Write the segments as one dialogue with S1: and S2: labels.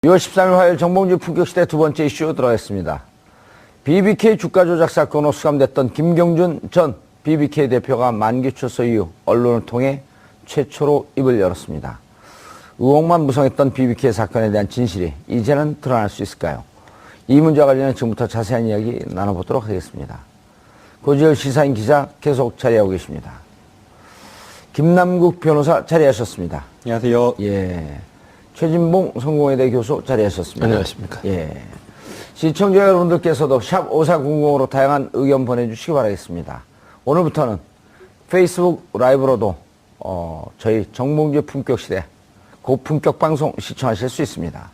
S1: 6월 13일 화요일 정봉주 품격시대 두 번째 이슈 들어가겠습니다. BBK 주가 조작 사건으로 수감됐던 김경준 전 BBK 대표가 만기 출소 이후 언론을 통해 최초로 입을 열었습니다. 의혹만 무성했던 BBK 사건에 대한 진실이 이제는 드러날 수 있을까요? 이 문제와 관련해 지금부터 자세한 이야기 나눠보도록 하겠습니다. 고지혈 시사인 기자 계속 자리하고 계십니다. 김남국 변호사 자리하셨습니다.
S2: 안녕하세요.
S1: 예. 최진봉 성공회대 교수 자리하셨습니다.
S2: 안녕하십니까.
S1: 예. 시청자 여러분들께서도 샵 5400으로 다양한 의견 보내주시기 바라겠습니다. 오늘부터는 페이스북 라이브로도 저희 정봉주의 품격시대 고품격 방송 시청하실 수 있습니다.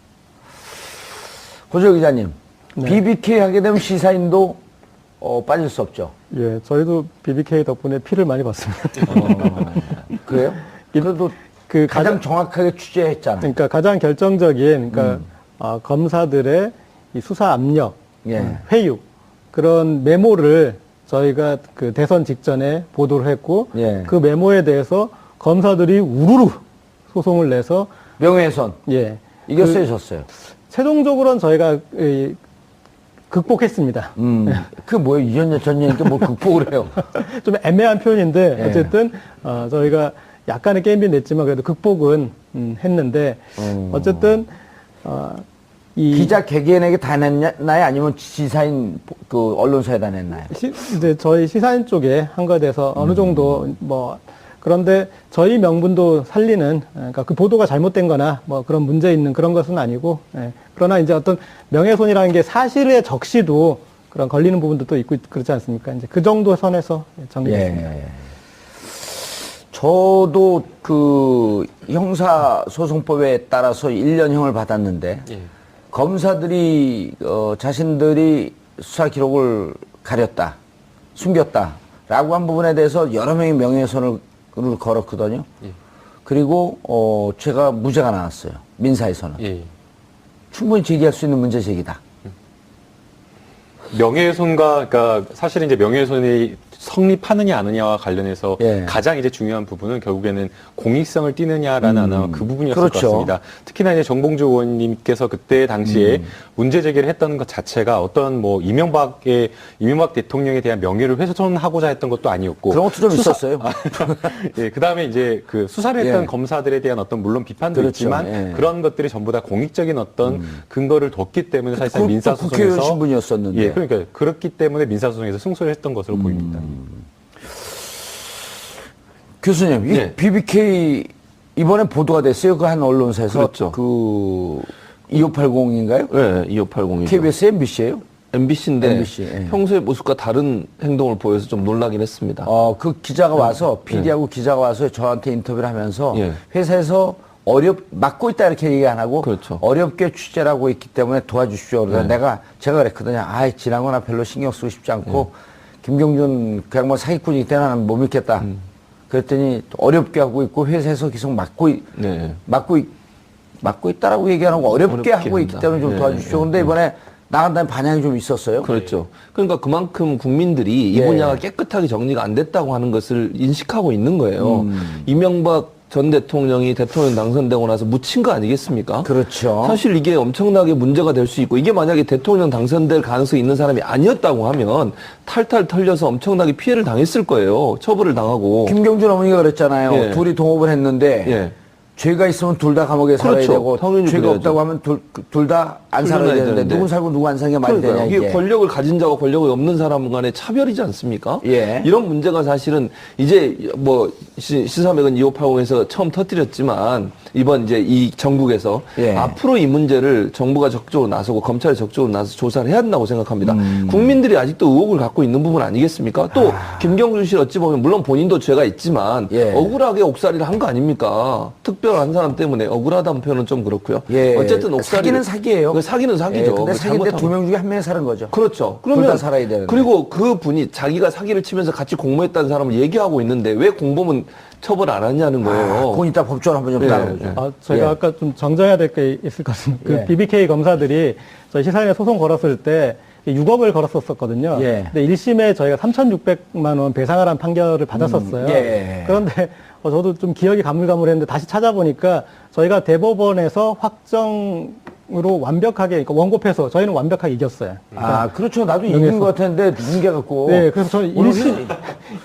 S1: 고조 기자님, 네. BBK 하게 되면 시사인도 빠질 수 없죠.
S3: 예, 저희도 BBK 덕분에 피를 많이 봤습니다.
S1: 그래요? 그래도 가장 정확하게 취재했잖아요.
S3: 그러니까 가장 결정적인, 검사들의 이 수사 압력,
S1: 예.
S3: 회유, 그런 메모를 저희가 그 대선 직전에 보도를 했고,
S1: 예.
S3: 그 메모에 대해서 검사들이 우르르 소송을 내서
S1: 명예훼손.
S3: 예.
S1: 이겼어요, 졌어요?
S3: 최종적으로는 저희가 극복했습니다.
S1: 그 뭐예요? 이전년 전년이니까 뭘 극복을 해요?
S3: 좀 애매한 표현인데,
S1: 예.
S3: 어쨌든, 저희가 약간의 게임비 냈지만 그래도 극복은 했는데, 어쨌든,
S1: 기자 개개인에게 다 냈나요? 아니면 지사인 그 언론사에다 냈나요?
S3: 이제 저희 시사인 쪽에 한 거에 대해서 어느 정도 그런데 저희 명분도 살리는, 그러니까 그 보도가 잘못된 거나 그런 문제 있는 그런 것은 아니고, 예. 그러나 이제 어떤 명예훼손이라는 게 사실의 적시도 그런 걸리는 부분도 또 있고 그렇지 않습니까? 이제 그 정도 선에서 정리했습니다.
S1: 예. 저도 그 형사소송법에 따라서 1년형을 받았는데, 예. 검사들이 자신들이 수사 기록을 가렸다, 숨겼다라고 한 부분에 대해서 여러 명이 명예훼손을 걸었거든요. 예. 그리고 제가 무죄가 나왔어요. 민사에서는. 예. 충분히 제기할 수 있는 문제 제기다.
S2: 명예훼손과, 그러니까 사실은 이제 명예훼손이 성립하느냐 아느냐와 관련해서
S1: 예.
S2: 가장 이제 중요한 부분은 결국에는 공익성을 띠느냐라는 아마 그 부분이었을
S1: 그렇죠.
S2: 것 같습니다. 특히나 이제 정봉주 의원님께서 그때 당시에 문제 제기를 했던 것 자체가 어떤 이명박 대통령에 대한 명예를 훼손하고자 했던 것도 아니었고
S1: 그런 것도 좀 있었어요.
S2: 예, 그다음에 이제 그 수사를 했던
S1: 예.
S2: 검사들에 대한 어떤 물론 비판도
S1: 그렇죠.
S2: 있지만
S1: 예.
S2: 그런 것들이 전부 다 공익적인 어떤 근거를 뒀기 때문에 사실상 민사소송에서
S1: 국회의원 신분이었었는데.
S2: 예, 그러니까 그렇기 때문에 민사소송에서 승소를 했던 것으로 보입니다.
S1: 교수님, 이
S2: 네.
S1: BBK 이번에 보도가 됐어요. 그 한 언론사에서.
S4: 그렇죠.
S1: 그 2580인가요?
S4: 네, 2580이죠.
S1: KBS, MBC예요?
S4: MBC인데
S1: MBC, 예.
S4: 평소의 모습과 다른 행동을 보여서 좀 놀라긴 했습니다.
S1: 그 기자가 와서 PD하고 기자가 와서 저한테 인터뷰를 하면서
S4: 예.
S1: 회사에서 맡고 있다 이렇게 얘기 안 하고
S4: 그렇죠.
S1: 어렵게 취재를 하고 있기 때문에 도와주십시오. 그러다 제가 그랬거든요. 지난 거나 별로 신경 쓰고 싶지 않고 김경준 그냥 사기꾼이기 때문에 나는 못 믿겠다. 그랬더니 어렵게 하고 있고 회사에서 계속 맡고 있다라고 얘기 안 하고 어렵게 하고 있기
S4: 한다.
S1: 때문에 좀 도와주십시오. 그런데 이번에 나간 다음에 반향이 좀 있었어요.
S4: 그렇죠. 그러니까 그만큼 국민들이 이 분야가 깨끗하게 정리가 안 됐다고 하는 것을 인식하고 있는 거예요. 이명박 전 대통령이 대통령 당선되고 나서 묻힌 거 아니겠습니까?
S1: 그렇죠.
S4: 사실 이게 엄청나게 문제가 될 수 있고 이게 만약에 대통령 당선될 가능성이 있는 사람이 아니었다고 하면 탈탈 털려서 엄청나게 피해를 당했을 거예요. 처벌을 당하고.
S1: 김경준 어머니가 그랬잖아요.
S4: 예.
S1: 둘이 동업을 했는데
S4: 예.
S1: 죄가 있으면 둘 다 감옥에 살아야
S4: 그렇죠.
S1: 되고
S4: 당연히
S1: 죄가
S4: 그래야죠.
S1: 없다고 하면 둘 다 안 살아야 되는데 누군 살고 누구 안 사는 게 말이 되냐
S4: 이게
S1: 이게.
S4: 권력을 가진 자와 권력이 없는 사람 간의 차별이지 않습니까?
S1: 예.
S4: 이런 문제가 사실은 이제 시사맥은 2580에서 처음 터뜨렸지만 이번 이제 이 정국에서
S1: 예.
S4: 앞으로 이 문제를 정부가 적극적으로 나서고 검찰이 적극적으로 나서 조사를 해야 한다고 생각합니다. 국민들이 아직도 의혹을 갖고 있는 부분 아니겠습니까? 또 김경준 씨 어찌 보면 물론 본인도 죄가 있지만
S1: 예.
S4: 억울하게 옥살이를 한 거 아닙니까? 특별한 사람 때문에 억울하다는 표현은 좀 그렇고요.
S1: 예.
S4: 어쨌든 옥살이
S1: 사기는 사기예요.
S4: 사기는 사기죠.
S1: 예, 근데 사기인데
S4: 잘못하면.
S1: 2명 중에 한 명이 사는 거죠.
S4: 그렇죠.
S1: 둘 다 살아야 되는데.
S4: 그리고 그 분이 자기가 사기를 치면서 같이 공모했다는 사람을 얘기하고 있는데 왜 공범은 처벌 안 하냐는 거예요.
S1: 그건 이따 법조원 한번 좀
S4: 예,
S1: 따라보죠.
S3: 저희가
S1: 예.
S3: 아까 좀 정정해야 될 게 있을 것 같습니다. 그
S1: 예.
S3: BBK 검사들이 저희 시사인에 소송 걸었을 때 6억을 걸었었거든요.
S1: 예.
S3: 근데 1심에 저희가 3,600만 원 배상하라는 판결을 받았었어요.
S1: 예.
S3: 그런데 저도 좀 기억이 가물가물했는데 다시 찾아보니까 저희가 대법원에서 확정 완벽하게, 그러니까 원고패소 저희는 완벽하게 이겼어요.
S1: 아, 그렇죠. 나도 이긴
S3: 여기서.
S1: 것 같았는데 뭉개 갖고.
S3: 네, 그래서 저는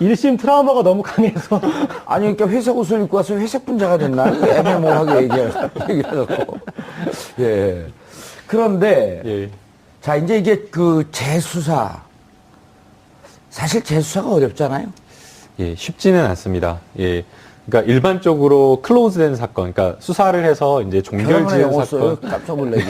S3: 일심 트라우마가 너무 강해서.
S1: 아니, 그러니까 회색 옷을 입고 와서 회색 분자가 됐나? 애매모호하게 얘기해갖고. 예. 그런데,
S2: 예.
S1: 자, 이제 이게 그 재수사. 사실 재수사가 어렵잖아요.
S2: 예, 쉽지는 않습니다. 예. 그러니까 일반적으로 클로즈된 사건, 그러니까 수사를 해서 이제 종결지은
S1: 영어 써요?
S2: 사건,
S1: 깜짝 놀라게.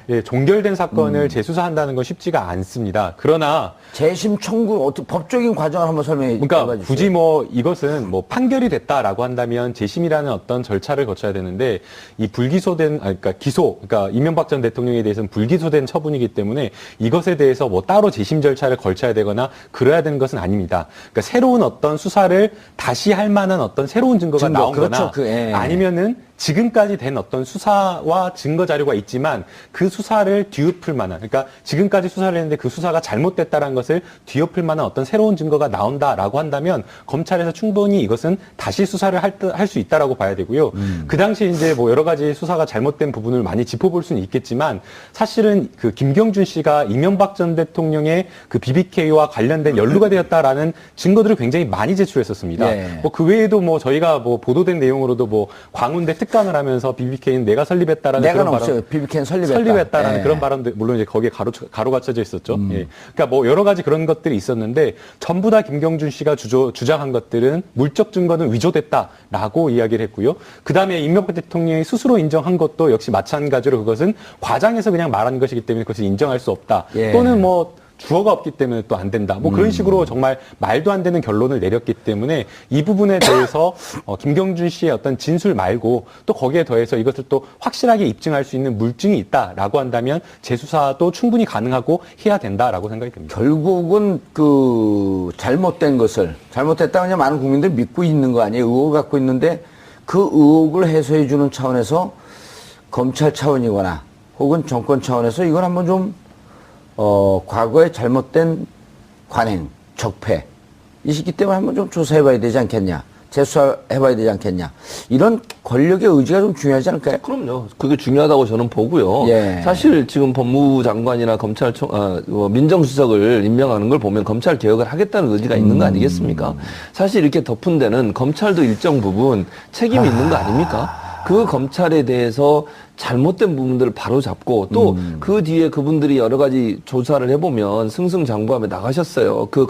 S2: 예, 종결된 사건을 재수사한다는 건 쉽지가 않습니다. 그러나
S1: 재심 청구, 법적인 과정을 한번 설명해
S2: 그러니까
S1: 주세요.
S2: 굳이 뭐 이것은 뭐 판결이 됐다라고 한다면 재심이라는 어떤 절차를 거쳐야 되는데 이 불기소된 그러니까 그러니까 이명박 전 대통령에 대해서는 불기소된 처분이기 때문에 이것에 대해서 뭐 따로 재심 절차를 걸쳐야 되거나 그래야 되는 것은 아닙니다. 그러니까 새로운 어떤 수사를 다시 할 만한 어떤 새로운 증거가
S1: 증거,
S2: 나온거나
S1: 그렇죠. 예.
S2: 아니면은 지금까지 된 어떤 수사와 증거 자료가 있지만 그 수사를 뒤엎을 만한 그러니까 지금까지 수사를 했는데 그 수사가 잘못됐다라는 것을 뒤엎을 만한 어떤 새로운 증거가 나온다라고 한다면 검찰에서 충분히 이것은 다시 수사를 할 수 있다라고 봐야 되고요. 그 당시 이제 뭐 여러 가지 수사가 잘못된 부분을 많이 짚어볼 수는 있겠지만 사실은 그 김경준 씨가 이명박 전 대통령의 그 BBK와 관련된 연루가 되었다라는 증거들을 굉장히 많이 제출했었습니다.
S1: 예.
S2: 뭐 그 외에도 뭐 저희가 뭐 보도된 내용으로도 뭐 광운대 특감을 하면서 BBK는 내가 설립했다라는
S1: 내가
S2: 그런
S1: 없어요.
S2: 발언,
S1: BBK는 설립했다.
S2: 설립했다라는
S1: 예.
S2: 그런 발언도 물론 이제 거기에 가로 갇혀져 있었죠. 예. 그러니까 뭐 여러 가지 그런 것들이 있었는데 전부 다 김경준 씨가 주장한 것들은 물적 증거는 위조됐다라고 이야기를 했고요. 그 다음에 이명박 대통령이 스스로 인정한 것도 역시 마찬가지로 그것은 과장해서 그냥 말한 것이기 때문에 그것을 인정할 수 없다.
S1: 예.
S2: 또는 뭐 주어가 없기 때문에 또 안 된다. 뭐 그런 식으로 정말 말도 안 되는 결론을 내렸기 때문에 이 부분에 대해서 김경준 씨의 어떤 진술 말고 또 거기에 더해서 이것을 또 확실하게 입증할 수 있는 물증이 있다라고 한다면 재수사도 충분히 가능하고 해야 된다라고 생각이 듭니다.
S1: 결국은 그 잘못됐다 그냥 많은 국민들이 믿고 있는 거 아니에요. 의혹을 갖고 있는데 그 의혹을 해소해 주는 차원에서 검찰 차원이거나 혹은 정권 차원에서 이걸 한번 좀 과거에 잘못된 관행, 적폐 이 시기 때문에 한번 좀 조사해봐야 되지 않겠냐, 재수사해봐야 되지 않겠냐, 이런 권력의 의지가 좀 중요하지 않을까요?
S4: 그럼요. 그게 중요하다고 저는 보고요.
S1: 예.
S4: 사실 지금 법무부 장관이나 민정수석을 임명하는 걸 보면 검찰 개혁을 하겠다는 의지가 있는 거 아니겠습니까? 사실 이렇게 덮은 데는 검찰도 일정 부분 책임이 있는 거 아닙니까? 그 검찰에 대해서 잘못된 부분들을 바로 잡고 또 그 뒤에 그분들이 여러 가지 조사를 해보면 승승장구하며 나가셨어요. 그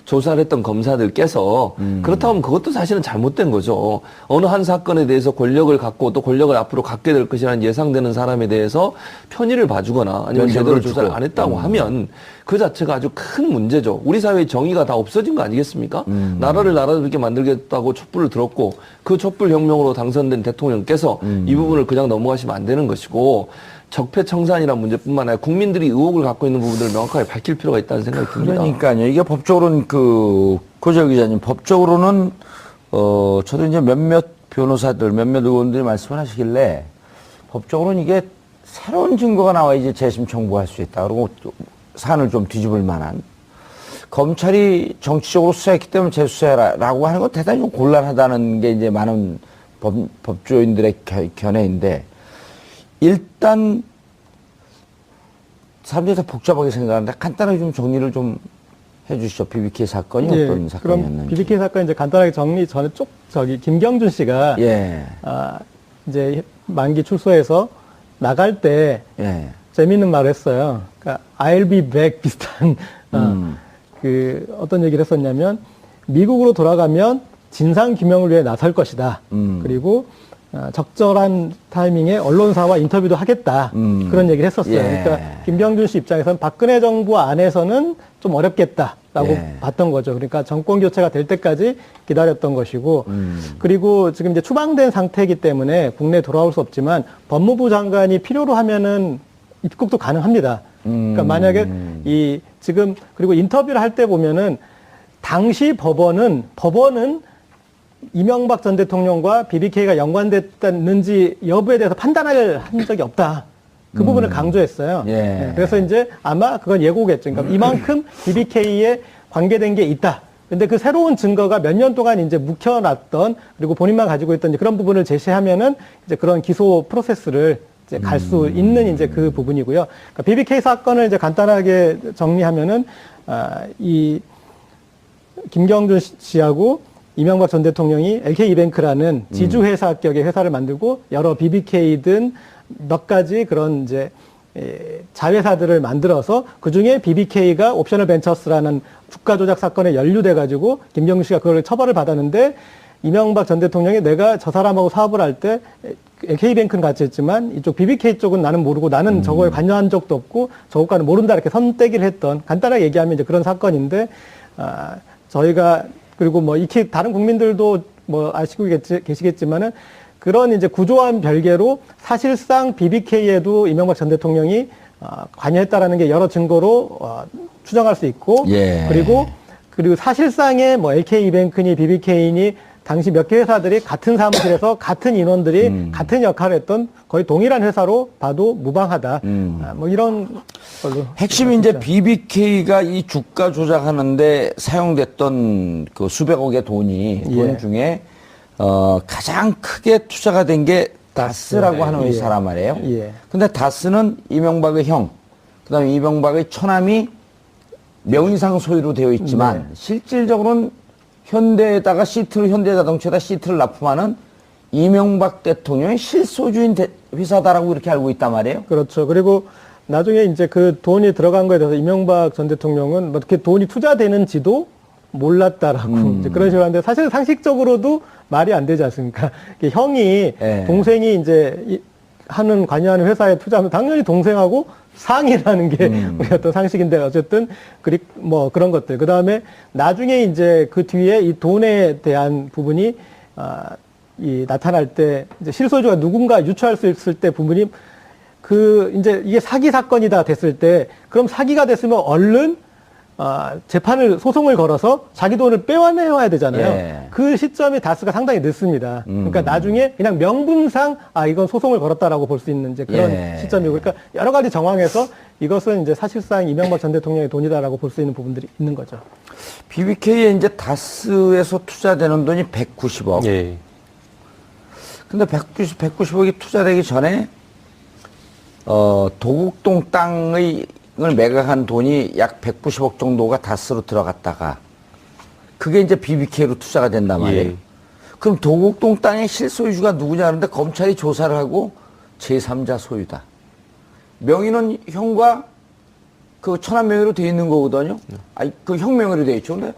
S4: 조사를 했던 검사들께서 그렇다면 그것도 사실은 잘못된 거죠. 어느 한 사건에 대해서 권력을 갖고 또 권력을 앞으로 갖게 될 것이라는 예상되는 사람에 대해서 편의를 봐주거나 아니면 제대로 조사를 안 했다고 하면 그 자체가 아주 큰 문제죠. 우리 사회의 정의가 다 없어진 거 아니겠습니까? 나라를 나라답게 만들겠다고 촛불을 들었고 그 촛불 혁명으로 당선된 대통령께서 이 부분을 그냥 넘어가시면 안 되는 것이고 적폐청산이라는 문제뿐만 아니라 국민들이 의혹을 갖고 있는 부분들을 명확하게 밝힐 필요가 있다는 생각이 듭니다.
S1: 그러니까요. 이게 법적으로는 고재혁 기자님, 법적으로는 저도 이제 몇몇 변호사들, 몇몇 의원들이 말씀을 하시길래 법적으로는 이게 새로운 증거가 나와 이제 재심 청구할 수 있다. 그리고 사안을 좀 뒤집을 만한. 검찰이 정치적으로 수사했기 때문에 재수사해라라고 하는 건 대단히 좀 곤란하다는 게 이제 많은 법조인들의 견해인데, 일단 사람들이 다 복잡하게 생각하는데 간단하게 좀 정리를 좀 해주시죠. BBK 사건이
S3: 예,
S1: 어떤 사건이었는지.
S3: 그럼 BBK 사건 이제 간단하게 정리 전에 김경준 씨가
S1: 예.
S3: 이제 만기 출소해서 나갈 때
S1: 예.
S3: 재미있는 말을 했어요. 그러니까 I'll be back 비슷한 어떤 얘기를 했었냐면 미국으로 돌아가면 진상 규명을 위해 나설 것이다. 그리고 적절한 타이밍에 언론사와 인터뷰도 하겠다. 그런 얘기를 했었어요.
S1: 예.
S3: 그러니까 김병준 씨 입장에서는 박근혜 정부 안에서는 좀 어렵겠다라고
S1: 예.
S3: 봤던 거죠. 그러니까 정권 교체가 될 때까지 기다렸던 것이고, 그리고 지금 이제 추방된 상태이기 때문에 국내에 돌아올 수 없지만 법무부 장관이 필요로 하면은 입국도 가능합니다. 그러니까 만약에 그리고 인터뷰를 할 때 보면은 당시 법원은 이명박 전 대통령과 BBK가 연관됐는지 여부에 대해서 판단을 한 적이 없다. 그 부분을 강조했어요.
S1: 예.
S3: 네, 그래서 이제 아마 그건 예고겠죠. 그러니까 이만큼 BBK에 관계된 게 있다. 근데 그 새로운 증거가 몇 년 동안 이제 묵혀놨던, 그리고 본인만 가지고 있던 이제 그런 부분을 제시하면은 이제 그런 기소 프로세스를 이제 갈 수 있는 이제 그 부분이고요. 그러니까 BBK 사건을 이제 간단하게 정리하면은 이 김경준 씨하고 이명박 전 대통령이 LK이뱅크라는 지주회사격의 회사를 만들고 여러 BBK든 몇 가지 그런 이제 자회사들을 만들어서 그 중에 BBK가 옵셔널 벤처스라는 주가 조작 사건에 연루돼 가지고 김경준 씨가 그걸 처벌을 받았는데 이명박 전 대통령이 내가 저 사람하고 사업을 할 때 LK뱅크는 같이 했지만 이쪽 BBK 쪽은 나는 모르고 나는 저거에 관여한 적도 없고 저것과는 모른다 이렇게 선떼기를 했던 간단하게 얘기하면 이제 그런 사건인데 저희가 그리고 뭐 익히 다른 국민들도 뭐 아시고 계시겠지만은 그런 이제 구조와는 별개로 사실상 BBK에도 이명박 전 대통령이 관여했다라는 게 여러 증거로 추정할 수 있고
S1: 예.
S3: 그리고 사실상의 뭐 LK이뱅크니 BBK니 당시 몇 개 회사들이 같은 사무실에서 같은 인원들이 같은 역할을 했던 거의 동일한 회사로 봐도 무방하다. 뭐 이런 걸로.
S1: 핵심이 이제 BBK가 이 주가 조작하는데 사용됐던 그 수백억의 돈
S3: 예.
S1: 중에 가장 크게 투자가 된 게 다스라고 하는 회사란 말이에요.
S3: 예.
S1: 근데 다스는 이명박의 형, 그다음에 이명박의 처남이 명의상 소유로 되어 있지만 실질적으로는 현대에다가 현대자동차에다 시트를 납품하는 이명박 대통령의 실소주인 회사다라고 이렇게 알고 있단 말이에요.
S3: 그렇죠. 그리고 나중에 이제 그 돈이 들어간 거에 대해서 이명박 전 대통령은 뭐 이렇게 돈이 투자되는지도 몰랐다라고 이제 그런 식으로 하는데 사실 상식적으로도 말이 안 되지 않습니까? 형이
S1: 예.
S3: 동생이 이제 관여하는 회사에 투자하면 당연히 동생하고 상의라는 게 우리 어떤 상식인데 어쨌든 뭐 그런 것들. 그 다음에 나중에 이제 그 뒤에 이 돈에 대한 부분이 나타날 때 이제 실소유주가 누군가 유추할 수 있을 때 부분이 이제 이게 사기 사건이다 됐을 때 그럼 사기가 됐으면 얼른 소송을 걸어서 자기 돈을 빼와내야 되잖아요.
S1: 예.
S3: 그 시점이 다스가 상당히 늦습니다. 그러니까 나중에 그냥 명분상 이건 소송을 걸었다라고 볼 수 있는 이제 그런
S1: 예.
S3: 시점이고, 그러니까 여러 가지 정황에서 이것은 이제 사실상 이명박 전 대통령의 돈이다라고 볼 수 있는 부분들이 있는 거죠.
S1: BBK에 이제 다스에서 투자되는 돈이 190억.
S2: 예.
S1: 근데 190억이 투자되기 전에 도곡동 땅을 매각한 돈이 약 190억 정도가 다스로 들어갔다가 그게 이제 BBK로 투자가 된단 말이에요.
S2: 예.
S1: 그럼 도곡동 땅의 실소유주가 누구냐 하는데 검찰이 조사를 하고 제3자 소유다. 명의는 형과 그 처남 명의로 돼 있는 거거든요. 그 형 명의로 돼 있죠. 근데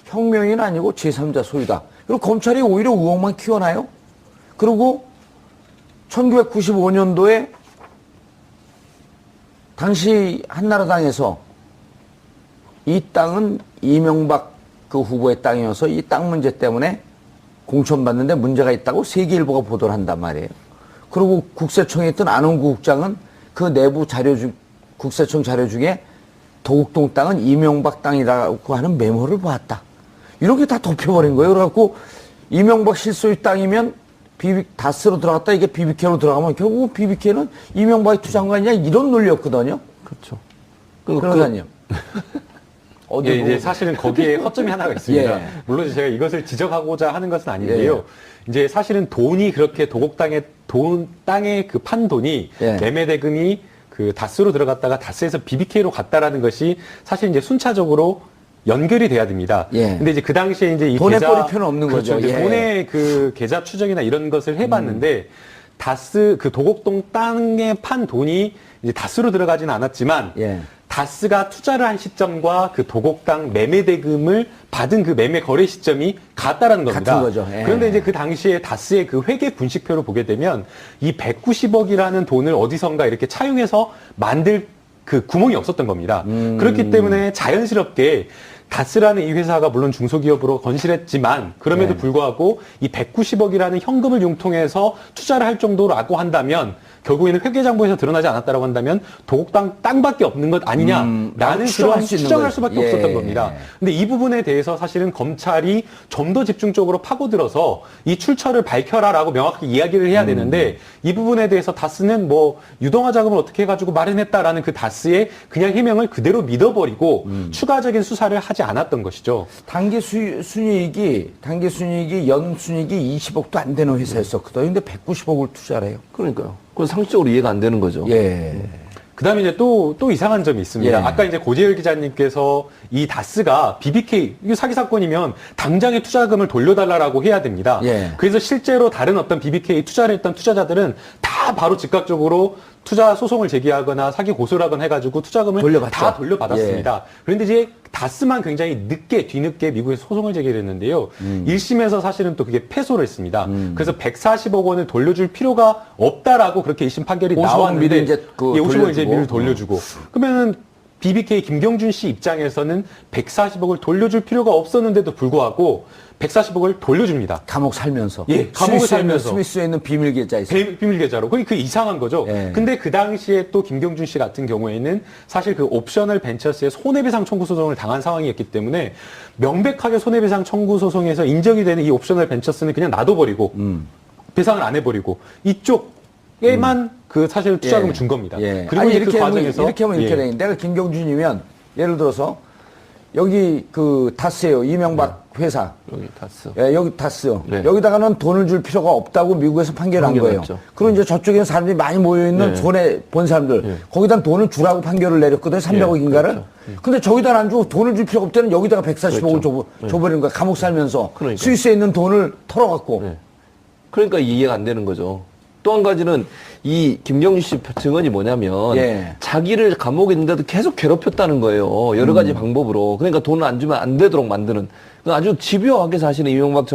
S1: 형 명의는 아니고 제3자 소유다. 그리고 검찰이 오히려 의혹만 키워나요. 그리고 1995년도에 당시 한나라당에서 이 땅은 이명박 그 후보의 땅이어서 이 땅 문제 때문에 공천받는데 문제가 있다고 세계일보가 보도를 한단 말이에요. 그리고 국세청에 있던 안원구 국장은 그 내부 국세청 자료 중에 도곡동 땅은 이명박 땅이라고 하는 메모를 보았다. 이렇게 다 덮여버린 거예요. 그래갖고 이명박 실소유 땅이면 다스로 들어갔다 이게 BBK로 들어가면 결국 BBK는 이명박이 투자한 거 아니냐 이런 논리였거든요.
S4: 그렇죠.
S1: 그러니까요.
S2: 예, 이제 사실은 거기에 허점이 하나가 있습니다.
S1: 예.
S2: 물론 제가 이것을 지적하고자 하는 것은 아닌데요. 이제 사실은 돈이 그렇게 땅에 그 판 돈이
S1: 예.
S2: 매매 대금이 그 다스로 들어갔다가 다스에서 BBK로 갔다라는 것이 사실 이제 순차적으로 연결이 돼야 됩니다.
S1: 예.
S2: 근데 이제 그 당시에 이제 이
S1: 돈에
S2: 계좌
S1: 꼬리표는 없는
S2: 그렇죠.
S1: 거죠.
S2: 이제
S1: 예.
S2: 돈의 그 계좌 추적이나 이런 것을 해봤는데 다스 그 도곡동 땅에 판 돈이 이제 다스로 들어가지는 않았지만
S1: 예.
S2: 다스가 투자를 한 시점과 그 도곡땅 매매 대금을 받은 그 매매 거래 시점이 같다라는 겁니다.
S1: 같은 거죠. 예.
S2: 그런데 이제 그 당시에 다스의 그 회계 분식표를 보게 되면 이 190억이라는 돈을 어디선가 이렇게 차용해서 만들 그 구멍이 없었던 겁니다. 그렇기 때문에 자연스럽게 다스라는 이 회사가 물론 중소기업으로 건실했지만 그럼에도 불구하고 이 190억이라는 현금을 융통해서 투자를 할 정도라고 한다면 결국에는 회계장부에서 드러나지 않았다라고 한다면 도곡땅 땅밖에 없는 것 아니냐라는 그런 추정할 수밖에 없었던 겁니다. 근데 이 부분에 대해서 사실은 검찰이 좀 더 집중적으로 파고들어서 이 출처를 밝혀라라고 명확히 이야기를 해야 되는데 이 부분에 대해서 다스는 뭐 유동화 자금을 어떻게 해가지고 마련했다라는 그 다스의 그냥 해명을 그대로 믿어버리고 추가적인 수사를 하지 하지 않았던 것이죠.
S1: 단기 순이익이 연 순이익이 20억도 안 되는 회사였었거든요. 근데 190억을 투자를 해요.
S4: 그러니까요. 그건 상식적으로 이해가 안 되는 거죠.
S1: 예.
S2: 그 다음에 이제 또 이상한 점이 있습니다.
S1: 예.
S2: 아까 이제 고재열 기자님께서 이 다스가 BBK, 이게 사기 사건이면 당장의 투자금을 돌려달라고 해야 됩니다.
S1: 예.
S2: 그래서 실제로 다른 어떤 BBK 투자를 했던 투자자들은 다 바로 즉각적으로 투자 소송을 제기하거나 사기 고소를 하거나 해가지고 투자금을
S1: 돌려받죠.
S2: 다 돌려받았습니다. 그런데 이제 다스만 굉장히 뒤늦게 미국에서 소송을 제기를 했는데요. 1심에서 사실은 또 그게 패소를 했습니다. 그래서 140억 원을 돌려줄 필요가 없다라고 그렇게 1심 판결이
S1: 50억
S2: 나왔는데
S1: 미리 이제 그
S2: 50억 이제
S1: 돌려주고.
S2: 미리 돌려주고 그러면은 BBK 김경준 씨 입장에서는 140억을 돌려줄 필요가 없었는데도 불구하고 140억을 돌려줍니다.
S1: 감옥 살면서.
S2: 예, 감옥에 살면서.
S1: 스위스에 있는 비밀 계좌에 있어.
S2: 비밀 계좌로. 그 이상한 거죠.
S1: 예.
S2: 근데 그 당시에 또 김경준 씨 같은 경우에는 사실 그 옵셔널 벤처스의 손해배상 청구 소송을 당한 상황이었기 때문에 명백하게 손해배상 청구 소송에서 인정이 되는 이 옵셔널 벤처스는 그냥 놔둬버리고 배상을 안 해버리고 이쪽에만 그 사실 투자금을
S1: 예.
S2: 준 겁니다.
S1: 예.
S2: 그리고
S1: 아니,
S2: 이제
S1: 이렇게
S2: 그
S1: 하면,
S2: 과정에서
S1: 이렇게 하면 이렇게 돼. 내가 김경준이면 예를 들어서 여기 그 다스예요. 이명박 회사.
S4: 여기 다스.
S1: 예, 여기 다스.
S4: 네.
S1: 여기다가는 돈을 줄 필요가 없다고 미국에서 판결한 거예요.
S4: 판결했죠.
S1: 그리고 이제 저쪽에는 사람들이 많이 모여있는
S4: 네.
S1: 손해 본 사람들.
S4: 네.
S1: 거기다 돈을 주라고 판결을 내렸거든요. 300억인가를.
S4: 그렇죠.
S1: 근데 저기다 안 주고 돈을 줄 필요가 없다는 여기다가 140억을
S4: 그렇죠.
S1: 줘버리는 거야. 감옥 살면서.
S4: 그러니까요.
S1: 스위스에 있는 돈을 털어갖고.
S4: 네. 그러니까 이해가 안 되는 거죠. 또 한 가지는 이 김경준 씨 증언이 뭐냐면
S1: 예.
S4: 자기를 감옥에 있는데도 계속 괴롭혔다는 거예요. 여러 가지 방법으로. 그러니까 돈을 안 주면 안 되도록 만드는. 아주 집요하게 사실은 이명박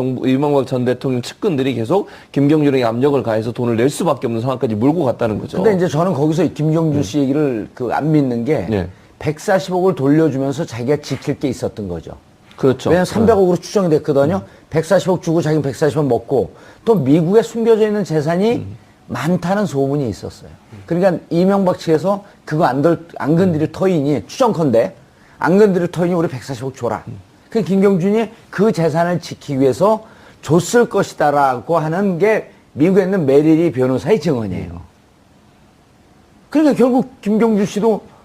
S4: 전 대통령 측근들이 계속 김경준에게 압력을 가해서 돈을 낼 수밖에 없는 상황까지 몰고 갔다는 거죠.
S1: 근데 이제 저는 거기서 김경준 씨 얘기를 안 믿는 게
S4: 네.
S1: 140억을 돌려주면서 자기가 지킬 게 있었던 거죠.
S4: 그렇죠.
S1: 왜냐면 300억으로 추정이 됐거든요. 140억 주고 자기는 140억 먹고 또 미국에 숨겨져 있는 재산이 많다는 소문이 있었어요. 그러니까 이명박 측에서 그거 안 건드릴 터이니 추정컨대 안 건드릴 터이니 우리 140억 줘라. 그 김경준이 그 재산을 지키기 위해서 줬을 것이다라고 하는 게 미국에 있는 메리리 변호사의 증언이에요. 그러니까 결국 김경준 씨도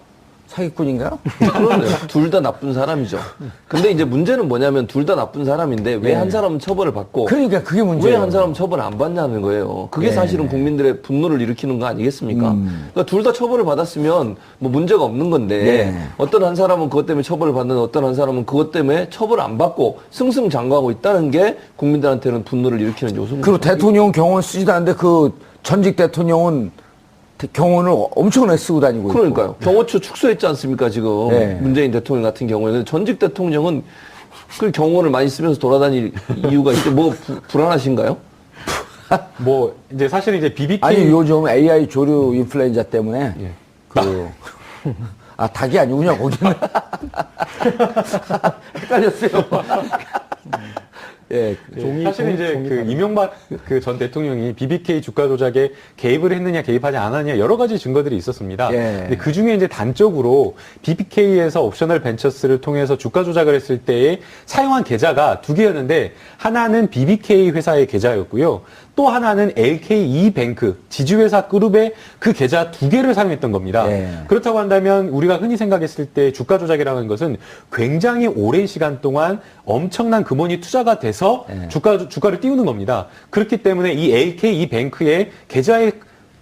S1: 사기꾼인가요?
S4: 그러네요. 둘 다 나쁜 사람이죠. 근데 이제 문제는 뭐냐면 둘 다 나쁜 사람인데 왜
S1: 네.
S4: 한 사람은 처벌을 받고
S1: 그러니까 그게 문제예요.
S4: 왜 한 사람은 처벌을 안 받냐는 거예요. 그게
S1: 네.
S4: 사실은 국민들의 분노를 일으키는 거 아니겠습니까? 그러니까 둘 다 처벌을 받았으면 뭐 문제가 없는 건데
S1: 네.
S4: 어떤 한 사람은 그것 때문에 처벌을 받는 어떤 한 사람은 그것 때문에 처벌을 안 받고 승승장구하고 있다는 게 국민들한테는 분노를 일으키는 요소입니다.
S1: 그리고 대통령은 경호원 쓰지도 않는데 그 전직 대통령은 경호원을 엄청나게 쓰고 다니고 있고.
S4: 그러니까요. 경호처 축소했지 않습니까, 지금.
S1: 네.
S4: 문재인 대통령 같은 경우에는. 전직 대통령은 그 경호원을 많이 쓰면서 돌아다닐 이유가 있죠. 뭐 불안하신가요?
S2: 뭐 이제 사실은 이제 BBK
S1: 아니 요즘 AI 조류 인플루엔자 때문에
S2: 예.
S1: 닭이 아니군요 거기는. 헷갈렸어요. 예.
S2: 사실은 이제 그 이명박 그 전 대통령이 BBK 주가 조작에 개입을 했느냐 개입하지 않았느냐 여러 가지 증거들이 있었습니다.
S1: 예.
S2: 근데 그 중에 이제 단적으로 BBK에서 옵셔널 벤처스를 통해서 주가 조작을 했을 때에 사용한 계좌가 두 개였는데 하나는 BBK 회사의 계좌였고요. 또 하나는 LKE 뱅크 지주회사 그룹의 그 계좌 두 개를 사용했던 겁니다.
S1: 예.
S2: 그렇다고 한다면 우리가 흔히 생각했을 때 주가 조작이라는 것은 굉장히 오랜 시간 동안 엄청난 금원이 투자가 돼서
S1: 예.
S2: 주가를 띄우는 겁니다. 그렇기 때문에 이 LKE 뱅크의 계좌에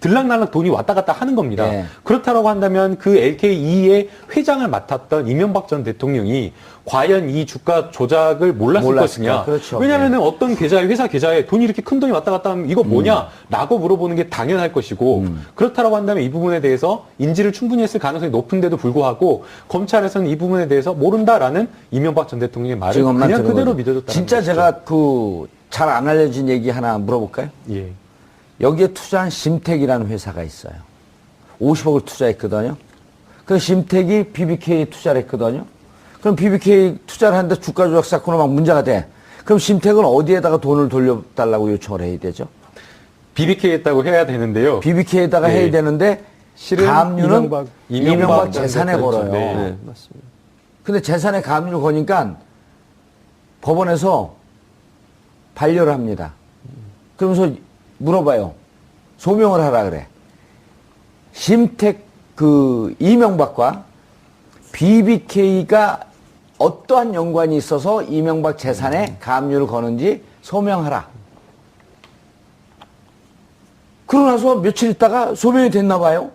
S2: 들락날락 돈이 왔다 갔다 하는 겁니다.
S1: 예.
S2: 그렇다고 한다면 그 LKE의 회장을 맡았던 이명박 전 대통령이 과연 이 주가 조작을 몰랐을
S1: 몰랐을까?
S2: 것이냐.
S1: 그렇죠.
S2: 왜냐하면 어떤 계좌에 회사 계좌에 돈이 이렇게 큰 돈이 왔다 갔다 하면 이거 뭐냐라고 물어보는 게 당연할 것이고 그렇다고 한다면 이 부분에 대해서 인지를 충분히 했을 가능성이 높은데도 불구하고 검찰에서는 이 부분에 대해서 모른다라는 이명박 전 대통령의 말을
S1: 지금만
S2: 그냥
S1: 들은
S2: 그대로
S1: 거죠.
S2: 믿어줬다는
S1: 진짜
S2: 것이죠.
S1: 제가 그 잘 안 알려진 얘기 하나 물어볼까요?
S2: 예.
S1: 여기에 투자한 심택이라는 회사가 있어요. 50억을 투자했거든요. 그 심택이 BBK에 투자를 했거든요. 그럼 BBK 투자를 하는데 주가 조작 사건으로 막 문제가 돼. 그럼 심택은 어디에다가 돈을 돌려달라고 요청을 해야 되죠?
S2: BBK 했다고 해야 되는데요.
S1: BBK에다가
S2: 네.
S1: 해야 되는데
S2: 실은
S1: 가압류는
S2: 이명박
S1: 이명박 재산에
S2: 그렇죠.
S1: 걸어요.
S2: 네.
S4: 네, 맞습니다.
S1: 근데 재산에 가압류를 거니까 법원에서 반려를 합니다. 그러면서 물어봐요. 소명을 하라 그래. 심택 그 이명박과 BBK가 어떠한 연관이 있어서 이명박 재산에 가압류를 거는지 소명하라. 그러고 나서 며칠 있다가 소명이 됐나 봐요.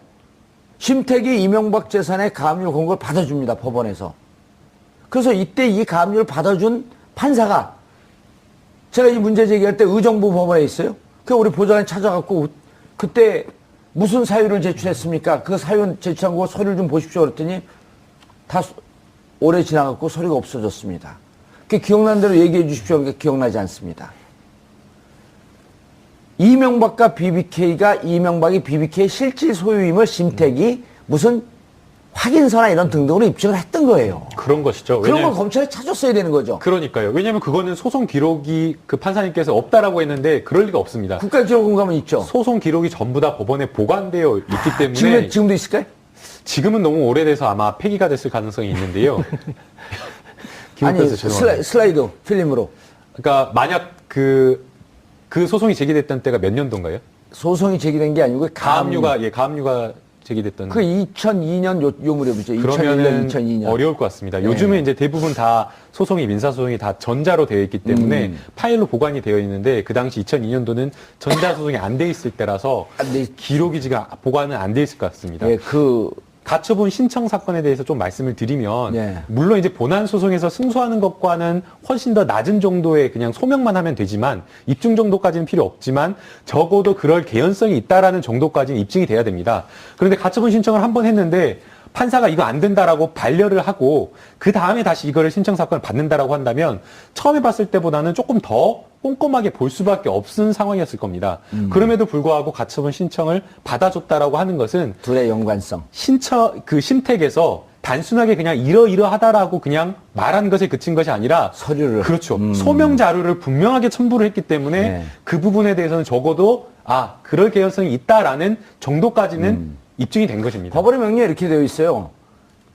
S1: 심택이 이명박 재산에 가압류 건 걸 받아줍니다. 법원에서. 그래서 이때 이 가압류를 받아준 판사가 제가 이 문제 제기할 때 의정부 법원에 있어요. 그 우리 보좌관이 찾아갖고 그때 무슨 사유를 제출했습니까? 그 사유 제출한 거 서류를 좀 보십시오. 그랬더니 다 오래 지나갖고 서류가 없어졌습니다. 그 기억난 대로 얘기해 주십시오. 그러니까 기억나지 않습니다. 이명박과 BBK가 이명박이 BBK 실질 소유임을 심택이 무슨 확인서나 이런 등등으로 입증을 했던 거예요.
S2: 그런 것이죠.
S1: 그런 걸 검찰이 찾았어야 되는 거죠.
S2: 그러니까요. 왜냐하면 그거는 소송 기록이 그 판사님께서 없다라고 했는데 그럴 리가 없습니다.
S1: 국가기록원 가면 있죠.
S2: 소송 기록이 전부 다 법원에 보관되어 있기 때문에
S1: 지금도 있을까요?
S2: 지금은 너무 오래돼서 아마 폐기가 됐을 가능성이 있는데요.
S1: 아니
S2: 기록돼서 죄송합니다.
S1: 슬라이드 필름으로
S2: 그러니까 만약 그 소송이 제기됐던 때가 몇 년도인가요?
S1: 소송이 제기된 게 아니고
S2: 가압류가 제기됐던.
S1: 그 2002년 요 무렵이죠. 2001년,
S2: 그러면은
S1: 2002년.
S2: 어려울 것 같습니다.
S1: 네.
S2: 요즘은 이제 대부분 다 소송이 민사소송이 다 전자로 되어 있기 때문에 파일로 보관이 되어 있는데 그 당시 2002년도는 전자소송이 안 돼 있을 때라서
S1: 안 돼
S2: 기록이 지금 보관은 안 돼 있을 것 같습니다.
S1: 예,
S2: 가처분 신청 사건에 대해서 좀 말씀을 드리면
S1: 네.
S2: 물론 이제 본안 소송에서 승소하는 것과는 훨씬 더 낮은 정도의 그냥 소명만 하면 되지만 입증 정도까지는 필요 없지만 적어도 그럴 개연성이 있다라는 정도까지는 입증이 돼야 됩니다. 그런데 가처분 신청을 한 번 했는데 판사가 이거 안 된다라고 반려를 하고 그 다음에 다시 이거를 신청 사건을 받는다라고 한다면 처음에 봤을 때보다는 조금 더 꼼꼼하게 볼 수밖에 없는 상황이었을 겁니다. 그럼에도 불구하고 가처분 신청을 받아줬다라고 하는 것은
S1: 둘의 연관성.
S2: 심택에서 단순하게 그냥 이러이러하다라고 그냥 말한 것에 그친 것이 아니라
S1: 서류를.
S2: 그렇죠. 소명 자료를 분명하게 첨부를 했기 때문에
S1: 네.
S2: 그 부분에 대해서는 적어도 그럴 개연성이 있다라는 정도까지는 입증이 된 것입니다.
S1: 법원의 명령에 이렇게 되어 있어요.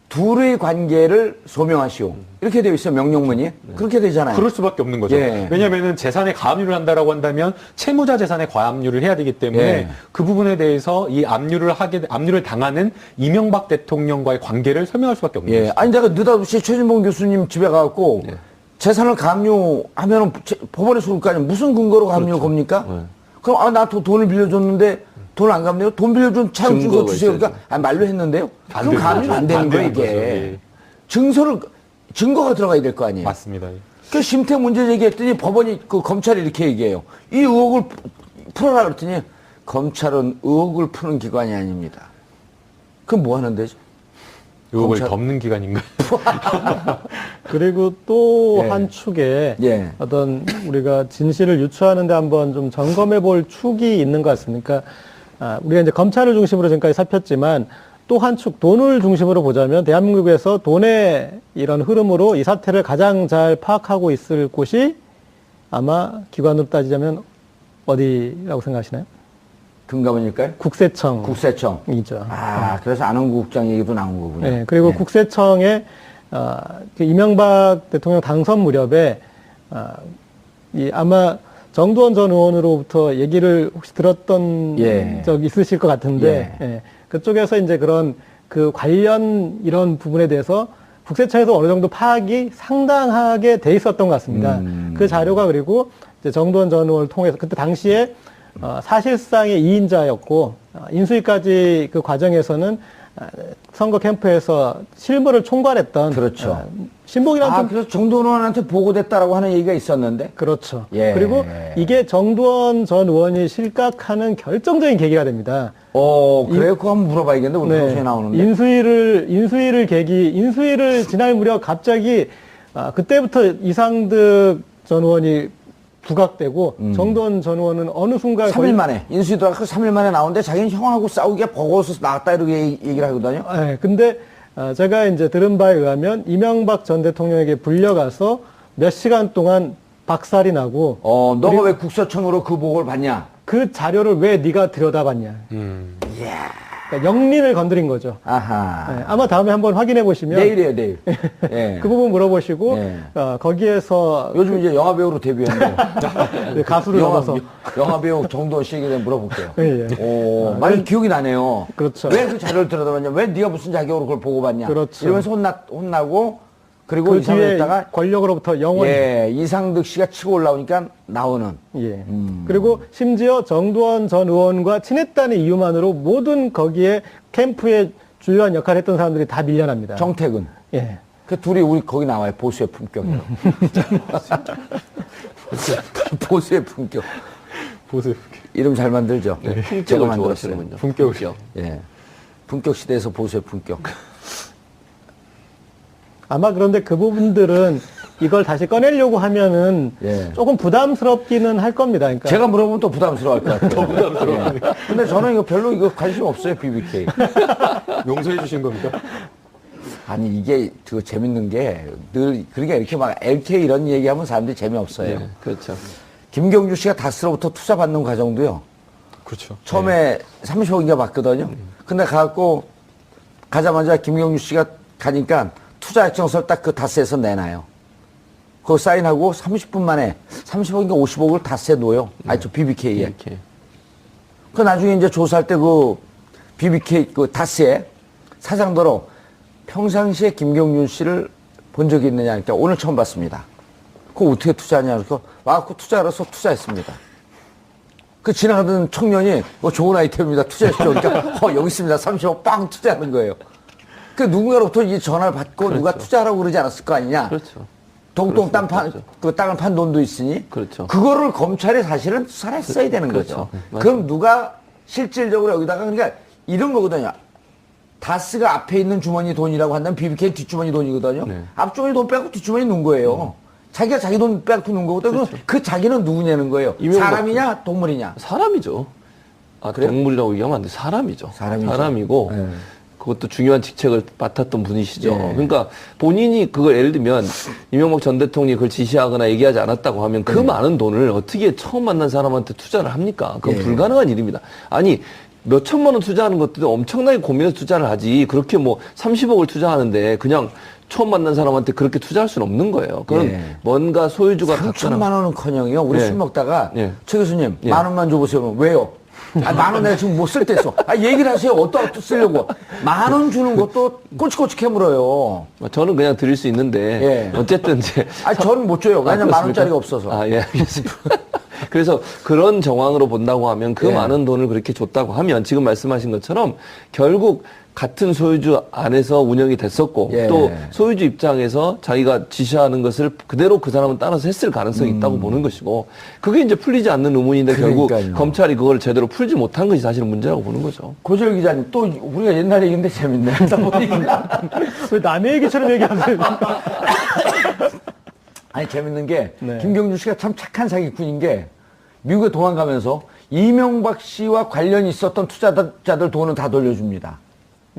S1: 둘의 관계를 소명하시오. 이렇게 되어 있어요. 명령문이. 그렇게 되잖아요.
S2: 그럴 수밖에 없는 거죠.
S1: 예.
S2: 왜냐하면 재산에 가압류를 한다라고 한다면 채무자 재산에 과압류를 해야 되기 때문에
S1: 예.
S2: 그 부분에 대해서 이 압류를 당하는 이명박 대통령과의 관계를 설명할 수밖에 없는
S1: 예.
S2: 거죠.
S1: 아니, 내가 느닷없이 최진봉 교수님 집에 가갖고 재산을 가압류하면 법원에 쏠 거 아니에요. 무슨 근거로 가압류 겁니까? 그럼, 나 돈을 빌려줬는데 돈 안 갚네요? 돈 빌려준 차용 증거 주세요. 그러니까, 말로 했는데요? 그럼 가압류는 안 되는 거예요, 이게.
S2: 예.
S1: 증거가 들어가야 될 거 아니에요?
S2: 맞습니다.
S1: 그 심택 문제 제기했더니 법원이 검찰이 이렇게 얘기해요. 이 의혹을 풀어라 그랬더니 검찰은 의혹을 푸는 기관이 아닙니다. 그럼 뭐 하는 데죠?
S2: 의혹을
S1: 검찰-
S2: 덮는 기관인가요?
S3: 그리고 또
S1: 예.
S3: 한 축에
S1: 예.
S3: 어떤 우리가 진실을 유추하는데 한번 좀 점검해 볼 축이 있는 것 같습니다. 그러니까 우리가 이제 검찰을 중심으로 지금까지 살폈지만 또 한 축, 돈을 중심으로 보자면 대한민국에서 돈의 이런 흐름으로 이 사태를 가장 잘 파악하고 있을 곳이 아마 기관으로 따지자면 어디라고 생각하시나요?
S1: 금감원일까요?
S3: 국세청.
S1: 국세청.
S3: 죠
S1: 그래서 안원구 국장 얘기도 나온 거군요.
S3: 네, 그리고 국세청에 그 이명박 대통령 당선 무렵에 아마 정두원 전 의원으로부터 얘기를 혹시 들었던
S1: 예.
S3: 적 있으실 것 같은데 예, 그쪽에서 이제 그런 그 관련 이런 부분에 대해서 국세청에서 어느 정도 파악이 상당하게 돼 있었던 것 같습니다. 그 자료가 그리고 이제 정두원 전 의원을 통해서 그때 당시에 사실상의 2인자였고 인수위까지 그 과정에서는 선거 캠프에서 실무를 총괄했던
S1: 그렇죠.
S3: 신봉이라는 좀
S1: 그래서 정두원 의원한테 보고됐다라고 하는 얘기가 있었는데.
S3: 그렇죠.
S1: 예.
S3: 그리고 이게 정두원 전 의원이 실각하는 결정적인 계기가 됩니다.
S1: 그래요? 그거 한번 물어봐야겠는데, 오늘 방송에 나오는데.
S3: 인수위를 지날 무렵 갑자기 그때부터 이상득 전 의원이 부각되고 정두원 전 의원은 어느 순간
S1: 3일 만에, 인수위 들어가서 3일 만에 나오는데 자기는 형하고 싸우기가 버거워서 나왔다 이렇게 얘기를 하거든요.
S3: 네, 근데 제가 이제 들은 바에 의하면 이명박 전 대통령에게 불려가서 몇 시간 동안 박살이 나고
S1: 너가 왜 국세청으로 그 보고를 받냐?
S3: 그 자료를 왜 네가 들여다봤냐. 그러니까 영린을 건드린 거죠.
S1: 아하.
S3: 네, 아마 다음에 한번 확인해 보시면
S1: 내일이에요, 내일. 예.
S3: 그 부분 물어보시고
S1: 예.
S3: 거기에서
S1: 요즘 이제 영화배우로 데뷔했는데.
S3: 가수를 넘어서
S1: 영화배우 정두원 씨에게 대해 물어볼게요.
S3: 예,
S1: 많이 기억이 나네요.
S3: 그렇죠.
S1: 왜 그 자료를 들여다봤냐? 왜 네가 무슨 자격으로 그걸 보고받냐?
S3: 그렇죠.
S1: 이러면서 혼나고 그리고
S3: 그
S1: 2, 3년
S3: 뒤에
S1: 있다가
S3: 권력으로부터 영원히.
S1: 예, 이상득 씨가 치고 올라오니까 나오는.
S3: 예. 그리고 심지어 정두원 전 의원과 친했다는 이유만으로 모든 거기에 캠프에 주요한 역할을 했던 사람들이 다 밀려납니다.
S1: 정택은.
S3: 예.
S1: 그 둘이 우리 거기 나와요. 보수의 품격이요. 보수의 품격.
S2: 보세요.
S1: 이름 잘 만들죠. 제가
S4: 품격을
S1: 만들었어요.
S4: 좋아하시는군요.
S2: 품격이요.
S1: 예. 품격 시대에서 보수의 품격.
S3: 아마 그런데 그 부분들은 이걸 다시 꺼내려고 하면은
S1: 예.
S3: 조금 부담스럽기는 할 겁니다. 그러니까
S1: 제가 물어보면 또 부담스러워할 것 같아요. 더 부담스러워. 근데 저는 이거 별로 이거 관심 없어요, BBK.
S2: 용서해 주신 겁니까?
S1: 아니, 이게 그 재밌는 게 늘, 그러니까 이렇게 막 LK 이런 얘기하면 사람들이 재미없어요.
S4: 네, 그렇죠.
S1: 김경주 씨가 다스로부터 투자 받는 과정도요.
S2: 그렇죠.
S1: 처음에 30억인가 받거든요. 근데 가갖고 가자마자 김경주 씨가 가니까 투자 약정서를 딱 그 다스에서 내놔요. 그거 사인하고 30분 만에 30억인가 50억을 다스에 놓여요. 아니, 저 BBK에.
S4: 이렇게.
S1: 그 나중에 이제 조사할 때 그 BBK 그 다스에 사장더러 평상시에 김경준 씨를 본 적이 있느냐 하니까 오늘 처음 봤습니다. 그거 어떻게 투자하냐 그래서 와갖고 투자하러서 투자했습니다. 그 지나가던 청년이 좋은 아이템입니다. 투자했죠. 그러니까 여기 있습니다. 30억 빵 투자하는 거예요. 그 누군가로부터 이 전화를 받고 누가 투자하라고 그러지 않았을 거 아니냐.
S4: 그렇죠.
S1: 동동
S4: 그럴 수
S1: 땅
S4: 있죠.
S1: 그 땅을 판 돈도 있으니
S4: 그렇죠.
S1: 그거를 검찰이 사실은 수사를 했어야 되는
S4: 그렇죠.
S1: 거죠.
S4: 맞아요.
S1: 그럼 누가 실질적으로 여기다가 그러니까 이런 거거든요. 다스가 앞에 있는 주머니 돈이라고 한다면 BBK 뒷주머니 돈이거든요.
S4: 네.
S1: 앞주머니 돈 빼고 뒷주머니 넣은 거예요. 자기가 자기 돈 빼고 넣은 거거든요. 그 자기는 누구냐는 거예요.
S4: 이명박
S1: 사람이냐 동물이냐.
S4: 사람이죠. 아,
S1: 그래요?
S4: 동물이라고 얘기하면 안 돼. 사람이죠.
S1: 사람이죠.
S4: 사람이고,
S1: 네.
S4: 그것도 중요한 직책을 맡았던 분이시죠.
S1: 네.
S4: 그러니까 본인이 그걸 예를 들면 이명박 전 대통령이 그걸 지시하거나 얘기하지 않았다고 하면 그 많은 돈을 어떻게 처음 만난 사람한테 투자를 합니까? 그건
S1: 네.
S4: 불가능한 일입니다. 아니, 몇 천만 원 투자하는 것도 엄청나게 고민해서 투자를 하지. 그렇게 뭐 30억을 투자하는데 그냥 처음 만난 사람한테 그렇게 투자할 수는 없는 거예요. 그건
S1: 예.
S4: 뭔가 소유주가
S1: 3천만 원은커녕요. 우리
S4: 예.
S1: 술 먹다가
S4: 예.
S1: 최 교수님
S4: 예.
S1: 10,000원만 줘보세요. 그러면 왜요? 아, 10,000원 내가 지금 못 쓸 때 써. 아, 얘기를 하세요. 어디다 쓰려고. 10,000원 주는 것도 꼬치꼬치 캐물어요.
S4: 저는 그냥 드릴 수 있는데
S1: 예.
S4: 어쨌든 이제
S1: 아, 저는 못 줘요. 왜냐면
S4: 그렇습니까?
S1: 10,000원짜리가 없어서.
S4: 아, 예, 알겠습니다. 그래서 그런 정황으로 본다고 하면 그
S1: 예.
S4: 많은 돈을 그렇게 줬다고 하면 지금 말씀하신 것처럼 결국 같은 소유주 안에서 운영이 됐었고
S1: 예.
S4: 또 소유주 입장에서 자기가 지시하는 것을 그대로 그 사람은 따라서 했을 가능성이 있다고 보는 것이고 그게 이제 풀리지 않는 의문인데 결국
S1: 그러니까요.
S4: 검찰이 그걸 제대로 풀지 못한 것이 사실은 문제라고 보는 거죠.
S1: 고재열 기자님, 또 우리가 옛날 얘기인데 재밌네. 하다 보니까.
S3: 왜 남의 얘기처럼 얘기하세요?
S1: 아니, 재밌는 게,
S3: 네.
S1: 김경준 씨가 참 착한 사기꾼인 게, 미국에 도망가면서 이명박 씨와 관련이 있었던 투자자들 돈은 다 돌려줍니다.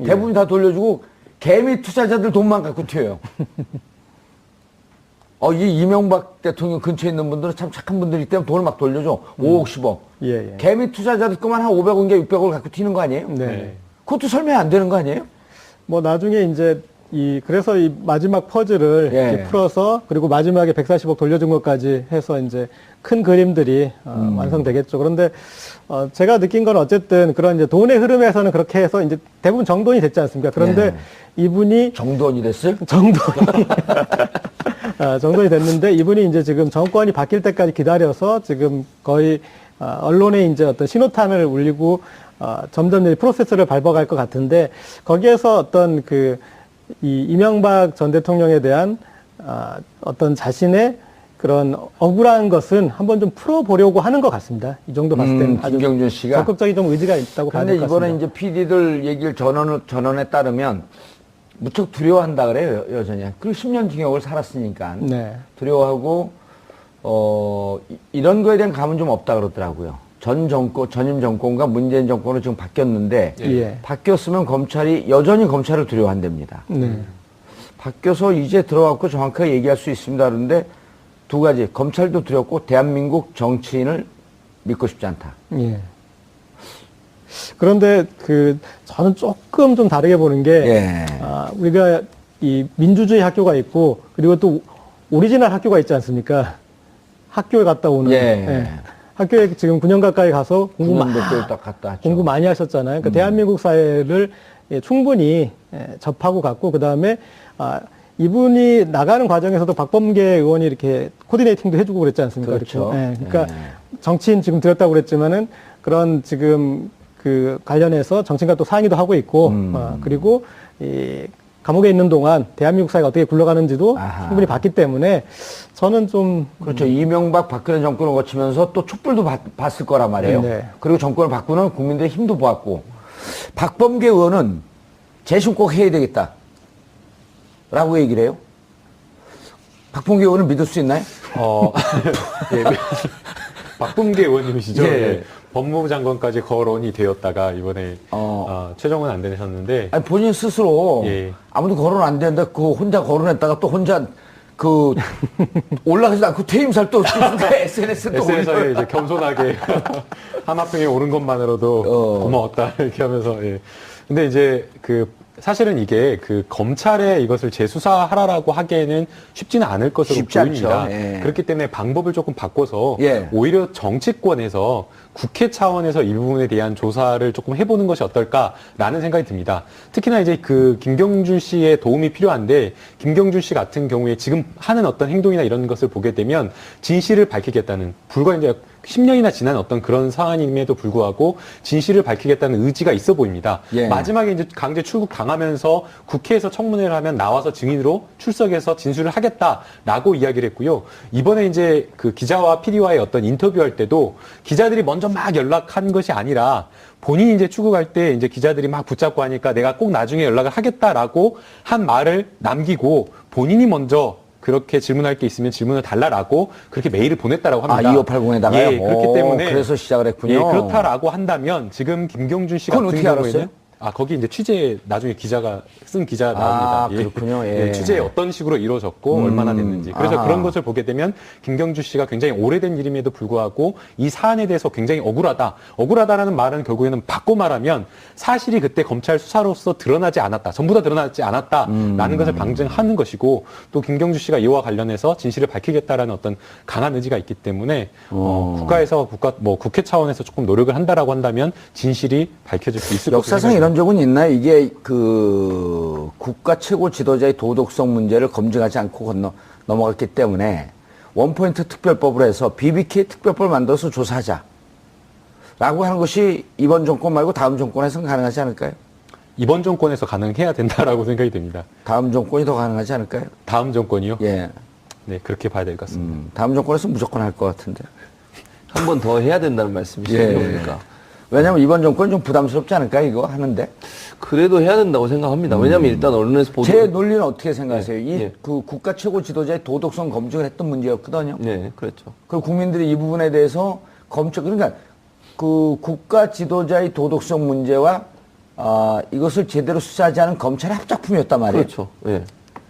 S1: 대부분 다 돌려주고, 개미 투자자들 돈만 갖고 튀어요. 이 이명박 대통령 근처에 있는 분들은 참 착한 분들이기 때문에 돈을 막 돌려줘. 5억, 10억.
S3: 예, 예.
S1: 개미 투자자들 것만 한 500원인가 600원을 갖고 튀는 거 아니에요?
S3: 네.
S1: 그것도 설명이 안 되는 거 아니에요?
S3: 뭐 나중에 이제 그래서 이 마지막 퍼즐을
S1: 예.
S3: 이렇게 풀어서 그리고 마지막에 140억 돌려준 것까지 해서 이제 큰 그림들이 완성되겠죠. 그런데 제가 느낀 건 어쨌든 그런 이제 돈의 흐름에서는 그렇게 해서 이제 대부분 정돈이 됐지 않습니까? 그런데
S1: 네.
S3: 이분이
S1: 정돈이 됐어요?
S3: 정돈이 됐는데 이분이 이제 지금 정권이 바뀔 때까지 기다려서 지금 거의 언론에 이제 어떤 신호탄을 울리고 점점 이 프로세스를 밟아갈 것 같은데 거기에서 어떤 이 이명박 전 대통령에 대한 어떤 자신의 그런 억울한 것은 한번 좀 풀어보려고 하는 것 같습니다. 이 정도 봤을 때는 아주
S1: 김경준 씨가.
S3: 적극적인 좀 의지가 있다고 봐야
S1: 근데
S3: 될 것 같습니다.
S1: 이번에 이제 PD들 얘기를 전원에 따르면 무척 두려워한다 그래요, 여전히. 그리고 10년 징역을 살았으니까.
S3: 네.
S1: 두려워하고, 이런 거에 대한 감은 좀 없다 그러더라고요. 전임 정권과 문재인 정권으로 지금 바뀌었는데,
S3: 예.
S1: 바뀌었으면 검찰이, 여전히 검찰을 두려워한답니다.
S3: 네.
S1: 바뀌어서 이제 들어왔고 정확하게 얘기할 수 있습니다. 그런데 두 가지. 검찰도 두렵고, 대한민국 정치인을 믿고 싶지 않다.
S3: 예. 그런데 저는 조금 좀 다르게 보는 게,
S1: 예.
S3: 우리가 이 민주주의 학교가 있고, 그리고 또 오리지널 학교가 있지 않습니까? 학교에 갔다 오는.
S1: 예.
S3: 학교에 지금 9년 가까이 가서 공부
S1: 딱 갔다 왔죠.
S3: 공부 많이 하셨잖아요. 그러니까 대한민국 사회를 충분히 접하고 갔고, 그 다음에 이분이 나가는 과정에서도 박범계 의원이 이렇게 코디네이팅도 해주고 그랬지 않습니까?
S1: 그렇죠.
S3: 예, 그러니까 정치인 지금 들었다고 그랬지만은 그런 지금 그 관련해서 정치인과 또 상의도 하고 있고, 그리고 이 감옥에 있는 동안 대한민국 사회가 어떻게 굴러가는지도
S1: 아하.
S3: 충분히 봤기 때문에 저는 좀
S1: 그렇죠. 이명박 박근혜 정권을 거치면서 또 촛불도 봤을 거란 말이에요.
S3: 네.
S1: 그리고 정권을 바꾸는 국민들의 힘도 보았고, 박범계 의원은 재심 꼭 해야 되겠다. 라고 얘기를 해요. 박범계 의원은 믿을 수 있나요?
S2: 예, 박범계 의원님이시죠?
S1: 예.
S2: 예. 법무부 장관까지 거론이 되었다가 이번에 최종은 안 되셨는데
S1: 아니, 본인 스스로
S2: 예.
S1: 아무도 거론 안 되는데 그 혼자 거론했다가 또 혼자 그 올라가지도 않고 퇴임살 또 SNS에 또
S2: SNS에 이제 겸손하게 하나평에 오른 것만으로도 고마웠다 이렇게 하면서 예. 근데 이제 사실은 이게 검찰에 이것을 재수사하라라고 하기에는 쉽지는 않을 것으로
S1: 쉽지
S2: 보입니다.
S1: 않죠. 예.
S2: 그렇기 때문에 방법을 조금 바꿔서
S1: 예.
S2: 오히려 정치권에서 국회 차원에서 이 부분에 대한 조사를 조금 해보는 것이 어떨까라는 생각이 듭니다. 특히나 이제 김경준 씨의 도움이 필요한데 김경준 씨 같은 경우에 지금 하는 어떤 행동이나 이런 것을 보게 되면 진실을 밝히겠다는 불과 이제 10년이나 지난 어떤 그런 상황임에도 불구하고 진실을 밝히겠다는 의지가 있어 보입니다.
S1: 예.
S2: 마지막에 이제 강제 출국 당하면서 국회에서 청문회를 하면 나와서 증인으로 출석해서 진술을 하겠다라고 이야기를 했고요. 이번에 이제 기자와 PD와의 어떤 인터뷰할 때도 기자들이 먼저 막 연락한 것이 아니라 본인이 이제 출국할 때 이제 기자들이 막 붙잡고 하니까 내가 꼭 나중에 연락을 하겠다라고 한 말을 남기고 본인이 먼저 그렇게 질문할 게 있으면 질문을 달라라고 그렇게 메일을 보냈다라고 합니다.
S1: 2580에다가요?
S2: 예, 그렇기 때문에
S1: 그래서 시작을 했군요.
S2: 예, 그렇다라고 한다면 지금 김경준 씨
S1: 그건
S2: 같은
S1: 어떻게
S2: 경우에는
S1: 알았어요?
S2: 거기 이제 취재 나중에 기자가 쓴 기자 나옵니다.
S1: 그렇군요. 예.
S2: 취재 어떤 식으로 이루어졌고 얼마나 됐는지. 그래서
S1: 아하.
S2: 그런 것을 보게 되면 김경준 씨가 굉장히 오래된 일임에도 불구하고 이 사안에 대해서 굉장히 억울하다. 억울하다라는 말은 결국에는 바꿔 말하면 사실이 그때 검찰 수사로서 드러나지 않았다. 전부 다 드러나지 않았다라는 것을 방증하는 것이고 또 김경준 씨가 이와 관련해서 진실을 밝히겠다라는 어떤 강한 의지가 있기 때문에 국회 차원에서 조금 노력을 한다라고 한다면 진실이 밝혀질 수 있을 것으로
S1: 역사상 이런 적은 있나요? 이게 국가 최고 지도자의 도덕성 문제를 검증하지 않고 넘어갔기 때문에 원포인트 특별법으로 해서 BBK 특별법을 만들어서 조사하자. 라고 하는 것이 이번 정권 말고 다음 정권에서는 가능하지 않을까요?
S2: 이번 정권에서 가능해야 된다라고 생각이 됩니다.
S1: 다음 정권이 더 가능하지 않을까요?
S2: 다음 정권이요?
S1: 예.
S2: 네, 그렇게 봐야 될 것 같습니다.
S1: 다음 정권에서 무조건 할 것 같은데.
S4: 한 번 더 해야 된다는 말씀이시죠?
S1: 예.
S4: 그러니까.
S1: 왜냐면 이번 정권은 좀 부담스럽지 않을까요? 이거 하는데.
S4: 그래도 해야 된다고 생각합니다. 왜냐하면 일단 언론에서 보도.
S1: 제 논리는 어떻게 생각하세요?
S4: 예.
S1: 국가 최고 지도자의 도덕성 검증을 했던 문제였거든요.
S4: 네, 그렇죠.
S1: 그리고 국민들이 이 부분에 대해서 그러니까 국가 지도자의 도덕성 문제와 이것을 제대로 수사하지 않은 검찰의 합작품이었단 말이에요.
S4: 그렇죠. 예.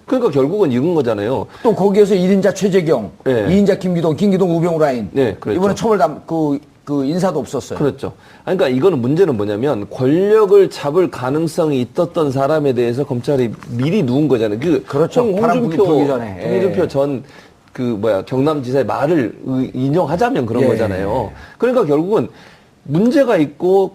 S4: 그러니까 결국은 이런 거잖아요.
S1: 또 거기에서 1인자 최재경,
S4: 예.
S1: 2인자 김기동, 우병우 라인.
S4: 네, 그렇죠.
S1: 이번에 처벌 인사도 없었어요.
S4: 그렇죠. 그러니까 이거는 문제는 뭐냐면 권력을 잡을 가능성이 있었던 사람에 대해서 검찰이 미리 누운 거잖아요.
S1: 그렇죠. 바람 불기 전에.
S4: 홍준표 전 경남지사의 말을 인용하자면 그런
S1: 예.
S4: 거잖아요. 그러니까 결국은 문제가 있고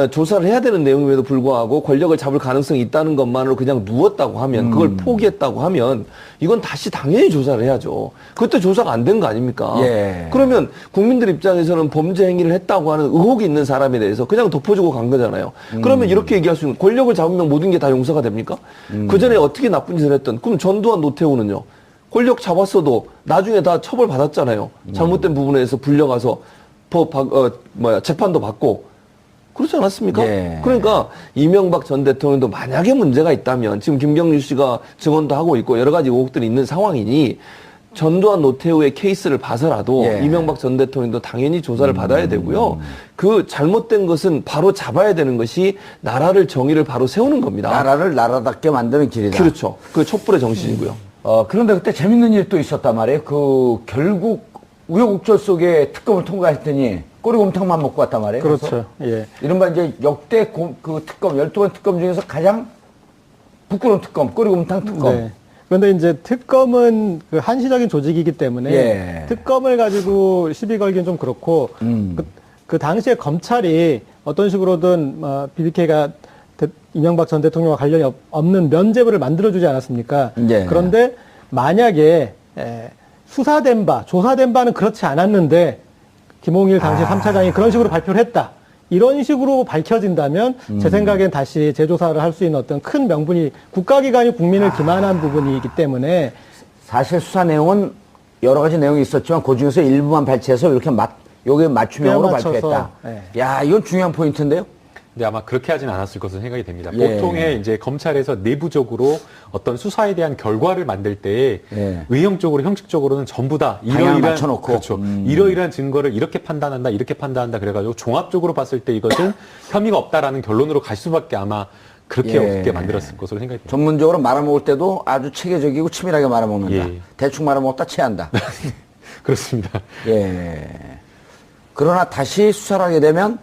S4: 조사를 해야 되는 내용임에도 불구하고 권력을 잡을 가능성이 있다는 것만으로 그냥 누웠다고 하면 그걸 포기했다고 하면 이건 다시 당연히 조사를 해야죠. 그때 조사가 안 된 거 아닙니까?
S1: 예.
S4: 그러면 국민들 입장에서는 범죄 행위를 했다고 하는 의혹이 있는 사람에 대해서 그냥 덮어주고 간 거잖아요. 그러면 이렇게 얘기할 수 있는 권력을 잡으면 모든 게 다 용서가 됩니까? 그 전에 어떻게 나쁜 짓을 했던 그럼 전두환 노태우는요. 권력 잡았어도 나중에 다 처벌 받았잖아요. 잘못된 부분에서 불려가서 재판도 받고 그렇지 않았습니까?
S1: 예.
S4: 그러니까 이명박 전 대통령도 만약에 문제가 있다면 지금 김경준 씨가 증언도 하고 있고 여러 가지 의혹들이 있는 상황이니 전두환 노태우의 케이스를 봐서라도
S1: 예.
S4: 이명박 전 대통령도 당연히 조사를 받아야 되고요. 그 잘못된 것은 바로 잡아야 되는 것이 나라를 정의를 바로 세우는 겁니다.
S1: 나라를 나라답게 만드는 길이다.
S4: 그렇죠. 그 촛불의 정신이고요.
S1: 그런데 그때 재밌는 일도 있었단 말이에요. 결국 우여곡절 속에 특검을 통과했더니 꼬리곰탕만 먹고 왔단 말이에요.
S3: 그렇죠. 예.
S1: 이른바 이제 역대 특검, 12번 특검 중에서 가장 부끄러운 특검, 꼬리곰탕 특검.
S3: 네. 그런데 이제 특검은 한시적인 조직이기 때문에
S1: 예.
S3: 특검을 가지고 시비 걸기는 좀 그렇고 그 당시에 검찰이 어떤 식으로든 BBK가 이명박 전 대통령과 관련이 없는 면죄부를 만들어주지 않았습니까?
S1: 예.
S3: 그런데 만약에 수사된 바, 조사된 바는 그렇지 않았는데 김홍일 당시 3차장이 그런 식으로 발표를 했다. 이런 식으로 밝혀진다면 제 생각엔 다시 재조사를 할 수 있는 어떤 큰 명분이 국가기관이 국민을 기만한 부분이기 때문에
S1: 사실 수사 내용은 여러 가지 내용이 있었지만 그 중에서 일부만 발췌해서 이렇게 요게 맞춤형으로
S3: 맞춰서,
S1: 발표했다.
S3: 예.
S1: 야, 이건 중요한 포인트인데요.
S2: 근데 아마 그렇게 하진 않았을 것으로 생각이 됩니다.
S1: 예.
S2: 보통의 이제 검찰에서 내부적으로 어떤 수사에 대한 결과를 만들 때
S1: 예.
S2: 의형적으로 형식적으로는 전부 다
S1: 방향을
S2: 이러이러한
S1: 맞춰놓고.
S2: 그렇죠. 이러이러한 증거를 이렇게 판단한다, 이렇게 판단한다 그래가지고 종합적으로 봤을 때 이것은 혐의가 없다라는 결론으로 갈 수밖에 아마 그렇게
S1: 예.
S2: 없게 만들었을 것으로 생각이 됩니다.
S1: 전문적으로 말아먹을 때도 아주 체계적이고 치밀하게 말아먹는다.
S2: 예.
S1: 대충 말아먹었다 체한다.
S2: 그렇습니다.
S1: 예. 그러나 다시 수사를 하게 되면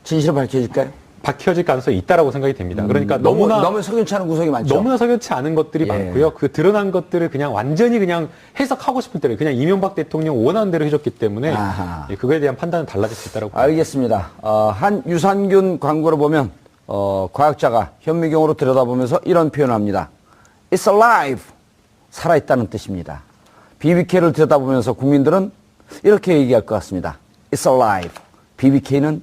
S1: 진실을 밝혀질까요?
S2: 밝혀질 가능성이 있다라고 생각이 됩니다. 그러니까 너무나
S1: 석연치 않은 구석이 많죠.
S2: 너무나 석연치 않은 것들이
S1: 예.
S2: 많고요. 그 드러난 것들을 그냥 완전히 그냥 해석하고 싶은 대로 그냥 이명박 대통령 원하는 대로 해줬기 때문에
S1: 아하.
S2: 예, 그거에 대한 판단은 달라질 수 있다라고 봅니다.
S1: 알겠습니다. 한 유산균 광고를 보면 과학자가 현미경으로 들여다보면서 이런 표현을 합니다. It's alive. 살아있다는 뜻입니다. BBK를 들여다보면서 국민들은 이렇게 얘기할 것 같습니다. It's alive. BBK는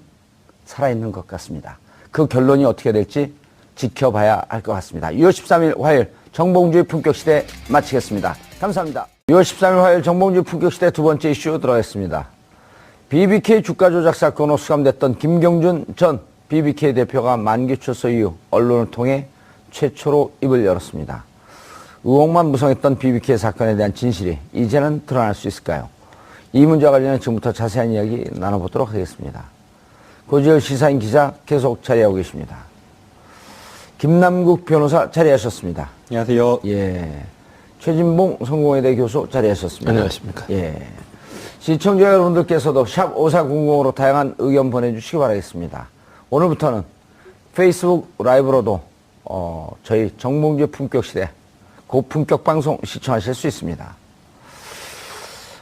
S1: 살아있는 것 같습니다. 그 결론이 어떻게 될지 지켜봐야 할 것 같습니다. 6월 13일 화요일 정봉주의 품격시대 마치겠습니다. 감사합니다. 6월 13일 화요일 정봉주의 품격시대 두 번째 이슈 들어가겠습니다. BBK 주가 조작 사건으로 수감됐던 김경준 전 BBK 대표가 만기 출소 이후 언론을 통해 최초로 입을 열었습니다. 의혹만 무성했던 BBK 사건에 대한 진실이 이제는 드러날 수 있을까요? 이 문제와 관련해 지금부터 자세한 이야기 나눠보도록 하겠습니다. 고지열 시사인 기자 계속 자리하고 계십니다. 김남국 변호사 자리하셨습니다.
S2: 안녕하세요.
S1: 예. 최진봉 성공회대 교수 자리하셨습니다.
S4: 안녕하십니까.
S1: 예. 시청자 여러분들께서도 샵 5400으로 다양한 의견 보내주시기 바라겠습니다. 오늘부터는 페이스북 라이브로도 저희 정봉주의 품격시대 고품격 방송 시청하실 수 있습니다.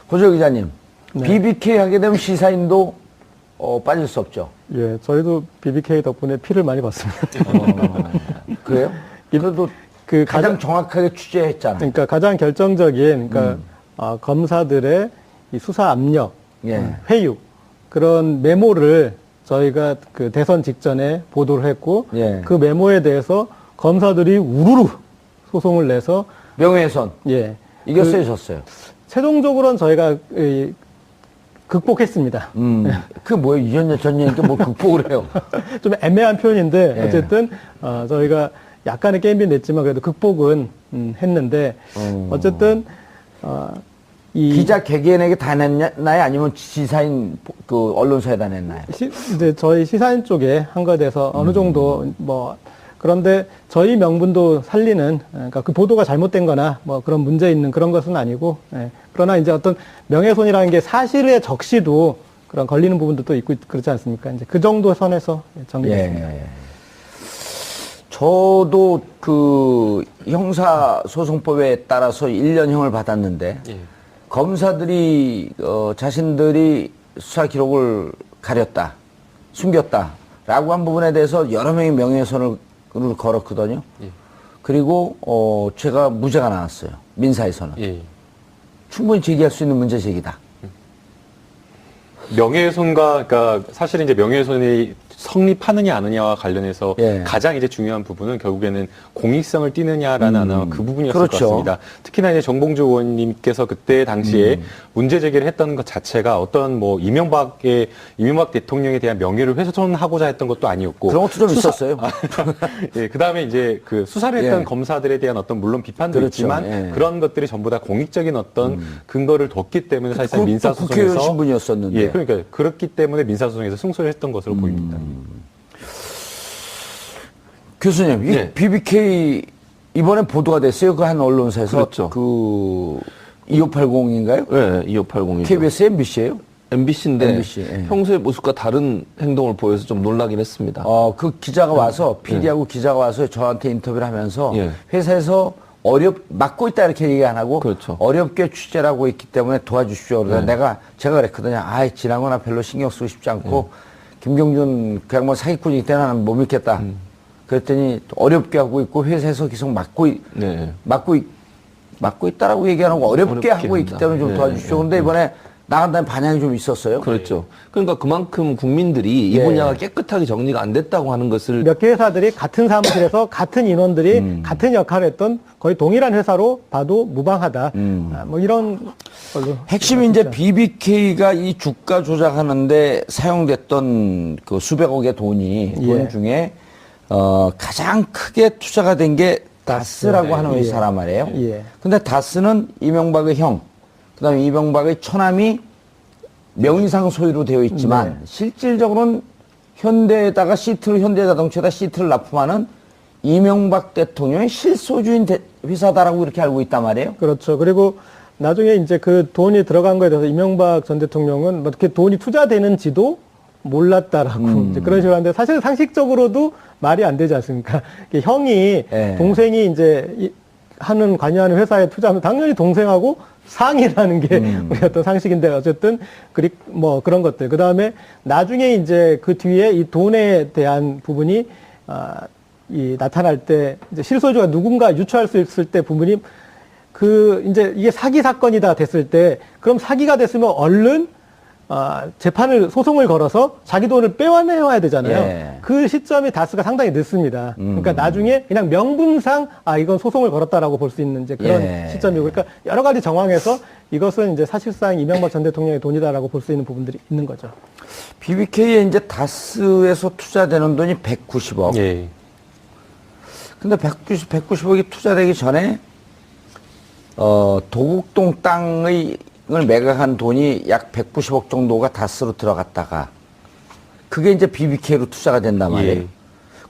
S1: 고지열 기자님,
S3: 네.
S1: BBK 하게 되면 시사인도 빠질 수 없죠.
S3: 예, 저희도 BBK 덕분에 피를 많이 봤습니다.
S1: 그래요? 그래도
S3: 그
S1: 가장 정확하게 취재했잖아요.
S3: 그러니까 가장 결정적인 검사들의 이 수사 압력,
S1: 예.
S3: 회유 그런 메모를 저희가 그 대선 직전에 보도를 했고
S1: 예.
S3: 그 메모에 대해서 검사들이 우르르 소송을 내서
S1: 명예훼손
S3: 예
S1: 이겼어요, 졌어요?
S3: 최종적으로는 저희가 극복했습니다.
S1: 그 뭐예요? 이전년 전년이니까 뭐 극복을 해요.
S3: 좀 애매한 표현인데
S1: 예.
S3: 어쨌든 저희가 약간의 게임비 냈지만 그래도 극복은 했는데 어쨌든 이
S1: 기자 개개인에게 다 냈나요? 아니면 지사인 그 언론사에다 냈나요?
S3: 이제 저희 시사인 쪽에 한 것에 대해서 어느 정도 뭐 그런데 저희 명분도 살리는 그러니까 그 보도가 잘못된 거나 뭐 그런 문제 있는 그런 것은 아니고 예. 그러나 이제 어떤 명예훼손이라는 게 사실에 적시도 그런 걸리는 부분도 또 있고 그렇지 않습니까? 이제 그 정도 선에서 정리했습니다.
S1: 예. 저도 그 형사소송법에 따라서 1년형을 받았는데
S2: 예.
S1: 검사들이 자신들이 수사 기록을 가렸다, 숨겼다라고 한 부분에 대해서 여러 명이 명예훼손을 걸었거든요.
S2: 예.
S1: 그리고 제가 무죄가 나왔어요. 민사에서는.
S2: 예.
S1: 충분히 제기할 수 있는 문제 제기다.
S2: 명예훼손과 그러니까 사실은 이제 명예훼손이 성립하느냐 아느냐와 관련해서
S1: 예.
S2: 가장 이제 중요한 부분은 결국에는 공익성을 띠느냐라는 아마 그 부분이었을
S1: 그렇죠.
S2: 것 같습니다. 특히나 이제 정봉주 의원님께서 그때 당시에 문제 제기를 했던 것 자체가 어떤 뭐 이명박 대통령에 대한 명예를 훼손하고자 했던 것도 아니었고
S1: 그런 것도 좀 있었어요.
S2: 예, 그다음에 이제 그 수사를 했던
S1: 예.
S2: 검사들에 대한 어떤 물론 비판도
S1: 그렇죠.
S2: 있지만
S1: 예.
S2: 그런 것들이 전부 다 공익적인 어떤 근거를 뒀기 때문에 사실상 민사소송에서
S1: 국회의원 신분이었었는데.
S2: 예, 그러니까 그렇기 때문에 민사소송에서 승소를 했던 것으로 보입니다.
S1: 교수님, 이
S2: 네.
S1: BBK 이번에 보도가 됐어요. 그 한 언론사에서.
S4: 그렇죠.
S1: 그 2580인가요?
S4: 네, 2580이죠.
S1: KBS, MBC예요?
S4: MBC인데
S1: MBC, 예.
S4: 평소의 모습과 다른 행동을 보여서 좀 놀라긴 했습니다.
S1: 그 기자가 와서 PD하고 기자가 와서 저한테 인터뷰를 하면서
S4: 예.
S1: 회사에서 맡고 있다 이렇게 얘기 안 하고
S4: 그렇죠.
S1: 어렵게 취재를 하고 있기 때문에 도와주십시오. 그래서 제가 그랬거든요. 지난 거나 별로 신경 쓰고 싶지 않고 김경준 그냥 뭐 사기꾼이기 때문에 나는 못 믿겠다. 그랬더니 어렵게 하고 있고 회사에서 계속
S4: 네.
S1: 막고 있다라고 얘기하는 거 어렵게 하고 있기
S4: 한다.
S1: 때문에 좀
S4: 네,
S1: 도와주십시오.
S4: 네,
S1: 그런데
S4: 네.
S1: 이번에 나간 다음에 반향이 좀 있었어요.
S4: 그렇죠. 그러니까 그만큼 국민들이 이
S1: 예.
S4: 분야가 깨끗하게 정리가 안 됐다고 하는 것을
S3: 몇 개 회사들이 같은 사무실에서 같은 인원들이 같은 역할을 했던 거의 동일한 회사로 봐도 무방하다. 뭐 이런 걸로.
S1: 핵심이 이제 BBK가 이 주가 조작하는데 사용됐던 그 수백억의 돈이
S3: 예.
S1: 돈 중에 가장 크게 투자가 된 게 다스라고 하는
S3: 예.
S1: 회사란 말이에요.
S3: 예.
S1: 근데 다스는 이명박의 형, 그다음에 이명박의 처남이 명의상 소유로 되어 있지만 실질적으로는 현대에다가 현대자동차에다 시트를 납품하는 이명박 대통령의 실소주인 회사다라고 이렇게 알고 있단 말이에요.
S3: 그렇죠. 그리고 나중에 이제 그 돈이 들어간 거에 대해서 이명박 전 대통령은 뭐 이렇게 돈이 투자되는지도 몰랐다라고 이제 그런 식으로 하는데 사실 상식적으로도 말이 안 되지 않습니까? 이게 형이
S1: 예.
S3: 동생이 이제 관여하는 회사에 투자하면 당연히 동생하고 상의라는 게 우리 어떤 상식인데 어쨌든 뭐 그런 것들. 그 다음에 나중에 이제 그 뒤에 이 돈에 대한 부분이 나타날 때 이제 실소유주가 누군가 유추할 수 있을 때 부분이 이제 이게 사기 사건이다 됐을 때 그럼 사기가 됐으면 얼른 소송을 걸어서 자기 돈을 빼와내야 되잖아요.
S1: 예.
S3: 그 시점이 다스가 상당히 늦습니다. 그러니까 나중에 그냥 명분상 이건 소송을 걸었다라고 볼 수 있는 이제 그런
S1: 예.
S3: 시점이고, 그러니까 여러 가지 정황에서 이것은 이제 사실상 이명박 전 대통령의 돈이다라고 볼 수 있는 부분들이 있는 거죠.
S1: BBK에 이제 다스에서 투자되는 돈이 190억.
S2: 예.
S1: 근데 190억이 투자되기 전에 도곡동 땅을 매각한 돈이 약 190억 정도가 다스로 들어갔다가 그게 이제 BBK로 투자가 된단 말이에요.
S2: 예.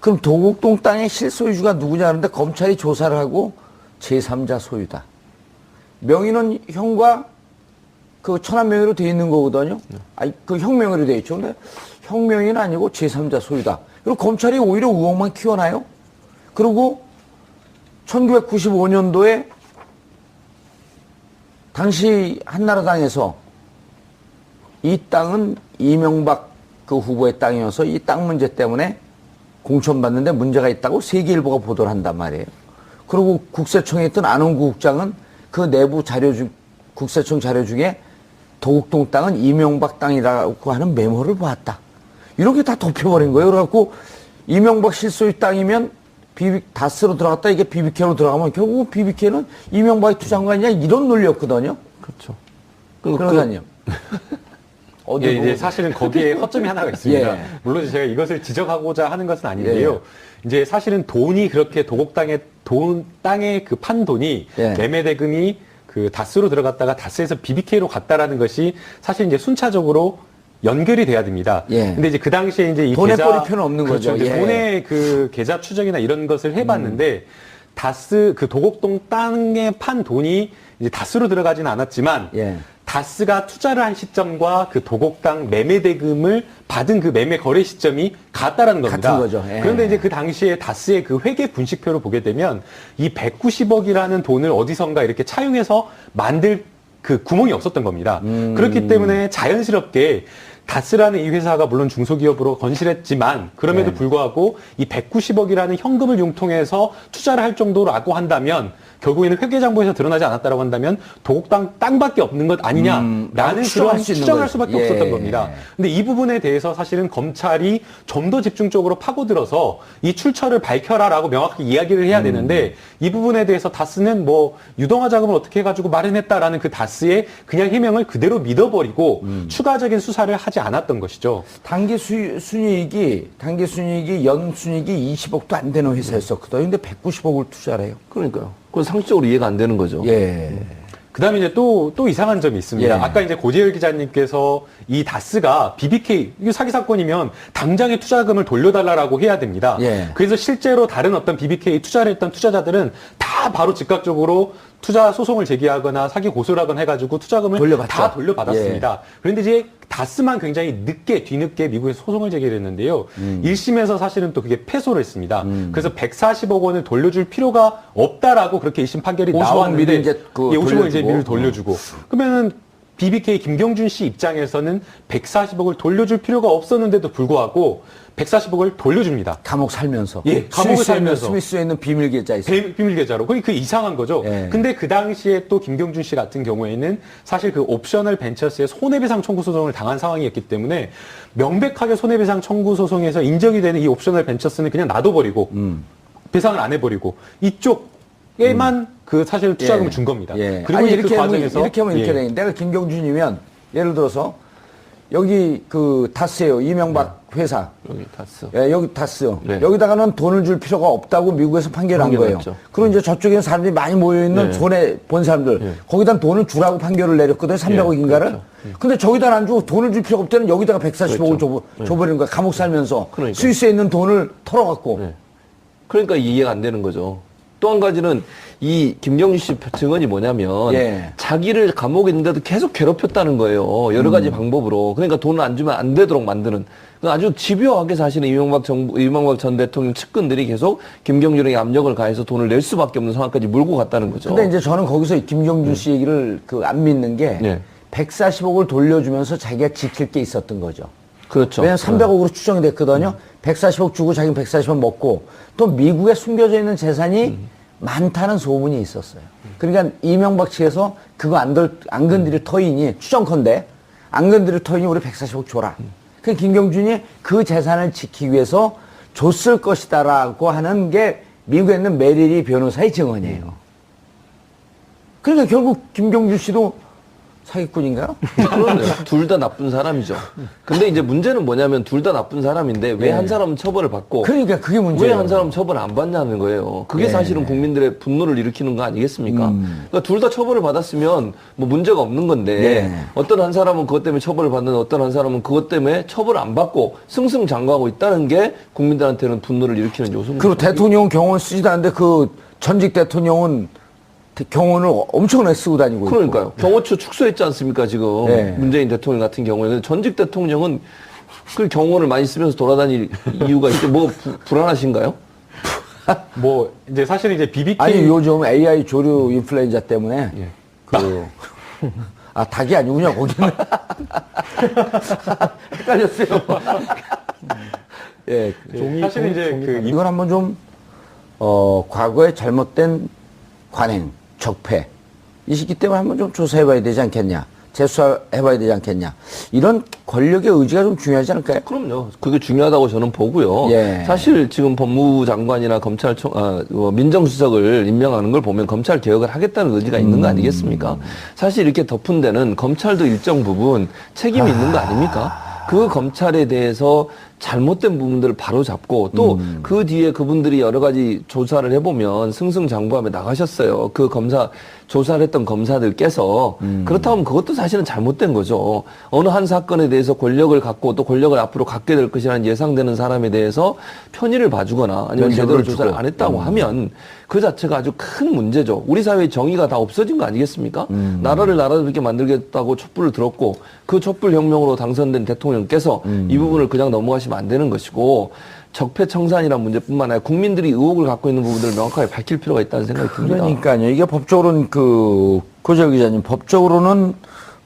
S1: 그럼 도곡동 땅의 실소유주가 누구냐 하는데 검찰이 조사를 하고 제3자 소유다. 명의는 형과 그 처남 명의로 돼 있는 거거든요. 아니 그 형 명의로 돼 있죠. 근데 형 명의는 아니고 제3자 소유다. 그리고 검찰이 오히려 의혹만 키워나요. 그리고 1995년도에 당시 한나라당에서 이 땅은 이명박 그 후보의 땅이어서 이 땅 문제 때문에 공천받는데 문제가 있다고 세계일보가 보도를 한단 말이에요. 그리고 국세청에 있던 안원구 국장은 그 내부 국세청 자료 중에 도곡동 땅은 이명박 땅이라고 하는 메모를 보았다. 이렇게 다 덮여버린 거예요. 그래갖고 이명박 실소유 땅이면 다스로 들어갔다 이게 BBK로 들어가면 결국 BBK는 이명박이 투자한 거 아니냐 이런 논리였거든요.
S4: 그렇죠.
S1: 그러니까요.
S2: 예, 이제 사실은 거기에 허점이 하나가 있습니다.
S1: 예.
S2: 물론 제가 이것을 지적하고자 하는 것은 아닌데요. 이제 사실은 돈이 그렇게 땅에 그 판 돈이
S1: 예.
S2: 매매 대금이 그 다스로 들어갔다가 다스에서 BBK로 갔다라는 것이 사실 이제 순차적으로 연결이 돼야 됩니다.
S1: 예.
S2: 근데 이제 그 당시에 이제 이
S1: 돈에
S2: 계좌
S1: 꼬리표는 없는
S2: 그렇죠.
S1: 거죠.
S2: 이제
S1: 예.
S2: 돈의 그 계좌 추적이나 이런 것을 해봤는데 다스 그 도곡동 땅에 판 돈이 이제 다스로 들어가지는 않았지만
S1: 예.
S2: 다스가 투자를 한 시점과 그 도곡땅 매매 대금을 받은 그 매매 거래 시점이 같다라는 겁니다.
S1: 같은 거죠. 예.
S2: 그런데 이제 그 당시에 다스의 그 회계 분식표를 보게 되면 이 190억이라는 돈을 어디선가 이렇게 차용해서 만들 그 구멍이 없었던 겁니다. 그렇기 때문에 자연스럽게 다스라는 이 회사가 물론 중소기업으로 건실했지만 그럼에도
S1: 네.
S2: 불구하고 이 190억이라는 현금을 융통해서 투자를 할 정도라고 한다면 결국에는 회계장부에서 드러나지 않았다라고 한다면 도곡땅 땅밖에 없는 것 아니냐라는
S1: 추정할
S2: 그런
S1: 수 있는
S2: 추정할
S1: 거죠.
S2: 수밖에
S1: 예.
S2: 없었던 겁니다. 근데 이 부분에 대해서 사실은 검찰이 좀 더 집중적으로 파고들어서 이 출처를 밝혀라라고 명확하게 이야기를 해야 되는데 이 부분에 대해서 다스는 뭐 유동화 자금을 어떻게 해가지고 마련했다라는 그 다스의 그냥 해명을 그대로 믿어버리고 추가적인 수사를 하지 않았던 것이죠.
S1: 단기 순이익이 연 순이익이 20억도 안 되는 회사였었거든요. 근데 190억을 투자를 해요.
S4: 그러니까요. 그건 상식적으로 이해가 안 되는 거죠.
S1: 예.
S2: 그 다음에 이제 또 이상한 점이 있습니다.
S1: 예.
S2: 아까 이제 고재열 기자님께서 이 다스가 BBK, 이게 사기 사건이면 당장에 투자금을 돌려달라고 해야 됩니다.
S1: 예.
S2: 그래서 실제로 다른 어떤 BBK 투자를 했던 투자자들은 다 바로 즉각적으로 투자 소송을 제기하거나 사기 고소를 하거나 해가지고 투자금을
S1: 돌려받죠.
S2: 다 돌려받았습니다. 그런데 이제 다스만 굉장히 뒤늦게 미국에서 소송을 제기를 했는데요. 1심에서 사실은 또 그게 패소를 했습니다. 그래서 140억 원을 돌려줄 필요가 없다라고 그렇게 1심 판결이
S1: 50억
S2: 나왔는데
S1: 미리 이제 그
S2: 50억 이제
S1: 돌려주고.
S2: 미리 돌려주고 그러면은 BBK 김경준 씨 입장에서는 140억을 돌려줄 필요가 없었는데도 불구하고 140억을 돌려줍니다.
S1: 감옥 살면서.
S2: 예, 감옥을 살면서.
S1: 스위스에 있는 비밀 계좌 있어요.
S2: 비밀 계좌로. 그게 그 이상한 거죠.
S1: 예.
S2: 근데 그 당시에 또 김경준 씨 같은 경우에는 사실 그 옵셔널 벤처스의 손해배상 청구 소송을 당한 상황이었기 때문에 명백하게 손해배상 청구 소송에서 인정이 되는 이 옵셔널 벤처스는 그냥 놔둬버리고 배상을 안 해버리고 이쪽에만 그 사실 투자금을 준 겁니다.
S1: 예.
S2: 그리고
S1: 아니,
S2: 이제
S1: 이렇게
S2: 그
S1: 하면,
S2: 과정에서
S1: 이렇게 하면 이렇게
S2: 예.
S1: 돼. 내가 김경준이면 예를 들어서 여기 그 다스예요. 이명박 회사.
S4: 여기 다스.
S1: 예, 여기 다스.
S4: 네.
S1: 여기다가는 돈을 줄 필요가 없다고 미국에서 판결한 거예요.
S4: 판결했죠.
S1: 그리고 이제 저쪽에는 사람들이 많이 모여있는
S4: 네.
S1: 손해 본 사람들.
S4: 네.
S1: 거기다 돈을 주라고 판결을 내렸거든요. 300억인가를.
S4: 그렇죠.
S1: 근데 저기다 안 주고 돈을 줄 필요가 없다는 여기다가 140억을
S4: 그렇죠.
S1: 줘버리는 거야. 감옥 살면서.
S4: 그러니까.
S1: 스위스에 있는 돈을 털어갖고.
S4: 네. 그러니까 이해가 안 되는 거죠. 또 한 가지는 이 김경준 씨 증언이 뭐냐면
S1: 예.
S4: 자기를 감옥에 있는데도 계속 괴롭혔다는 거예요. 여러 가지 방법으로. 그러니까 돈을 안 주면 안 되도록 만드는. 아주 집요하게 사실은 이명박 전 대통령 측근들이 계속 김경준에게 압력을 가해서 돈을 낼 수밖에 없는 상황까지 몰고 갔다는 거죠.
S1: 근데 이제 저는 거기서 김경준 씨 얘기를 그 안 믿는 게
S4: 네.
S1: 140억을 돌려주면서 자기가 지킬 게 있었던 거죠.
S4: 그렇죠.
S1: 왜냐면 300억으로 추정이 됐거든요. 140억 주고 자기는 140억 먹고 또 미국에 숨겨져 있는 재산이 많다는 소문이 있었어요. 그러니까 이명박 측에서 그거 안 건드릴 터이니 추정컨대 안 건드릴 터이니 우리 140억 줘라. 그 김경준이 그 재산을 지키기 위해서 줬을 것이다라고 하는 게 미국에 있는 메리리 변호사의 증언이에요. 그러니까 결국 김경준 씨도 사기꾼인가요?
S4: 그런데 둘 다 나쁜 사람이죠. 근데 이제 문제는 뭐냐면 둘 다 나쁜 사람인데 왜
S1: 예.
S4: 한 사람은 처벌을 받고
S1: 그러니까 그게 문제예요.
S4: 왜 한 사람은 처벌 안 받냐는 거예요. 그게
S1: 예.
S4: 사실은 국민들의 분노를 일으키는 거 아니겠습니까? 그러니까 둘 다 처벌을 받았으면 뭐 문제가 없는 건데
S1: 예.
S4: 어떤 한 사람은 그것 때문에 처벌을 받는 어떤 한 사람은 그것 때문에 처벌을 안 받고 승승장구하고 있다는 게 국민들한테는 분노를 일으키는 요소입니다.
S1: 그리고 대통령은 경호원 쓰지도 않는데 그 전직 대통령은 경호원을 엄청나게 쓰고 다니고 있고.
S4: 그러니까요. 경호처 축소했지 않습니까, 지금.
S1: 네.
S4: 문재인 대통령 같은 경우에는. 전직 대통령은 그 경호원을 많이 쓰면서 돌아다닐 이유가 있죠. 뭐, 불안하신가요?
S2: 뭐 이제 사실 이제 BBK
S1: 아니 요즘 AI 조류 인플루엔자 때문에
S2: 예.
S1: 아 닭이 아니군요 거기는. 헷갈렸어요. 예.
S2: 사실 이제 그
S1: 이건 한번 좀 과거에 잘못된 관행, 적폐 이 시기 때문에 한번 좀 조사해봐야 되지 않겠냐, 재수사해봐야 되지 않겠냐, 이런 권력의 의지가 좀 중요하지 않을까요?
S4: 그럼요. 그게 중요하다고 저는 보고요.
S1: 예.
S4: 사실 지금 법무부 장관이나 민정수석을 임명하는 걸 보면 검찰 개혁을 하겠다는 의지가 있는 거 아니겠습니까? 사실 이렇게 덮은 데는 검찰도 일정 부분 책임이 있는 거 아닙니까? 그 검찰에 대해서 잘못된 부분들을 바로 잡고 또 그 뒤에 그분들이 여러 가지 조사를 해보면 승승장구하며 나가셨어요. 그 조사를 했던 검사들께서 그렇다면 그것도 사실은 잘못된 거죠. 어느 한 사건에 대해서 권력을 갖고 또 권력을 앞으로 갖게 될 것이라는 예상되는 사람에 대해서 편의를 봐주거나 아니면 제대로
S1: 면죄부를
S4: 조사를
S1: 주고.
S4: 안 했다고 하면 그 자체가 아주 큰 문제죠. 우리 사회의 정의가 다 없어진 거 아니겠습니까? 나라를 나라답게 만들겠다고 촛불을 들었고 그 촛불 혁명으로 당선된 대통령께서 이 부분을 그냥 넘어가시면 안 되는 것이고 적폐청산이라는 문제뿐만 아니라 국민들이 의혹을 갖고 있는 부분들을 명확하게 밝힐 필요가 있다는 생각이 듭니다.
S1: 그러니까요. 이게 법적으로는 고재혁 기자님, 법적으로는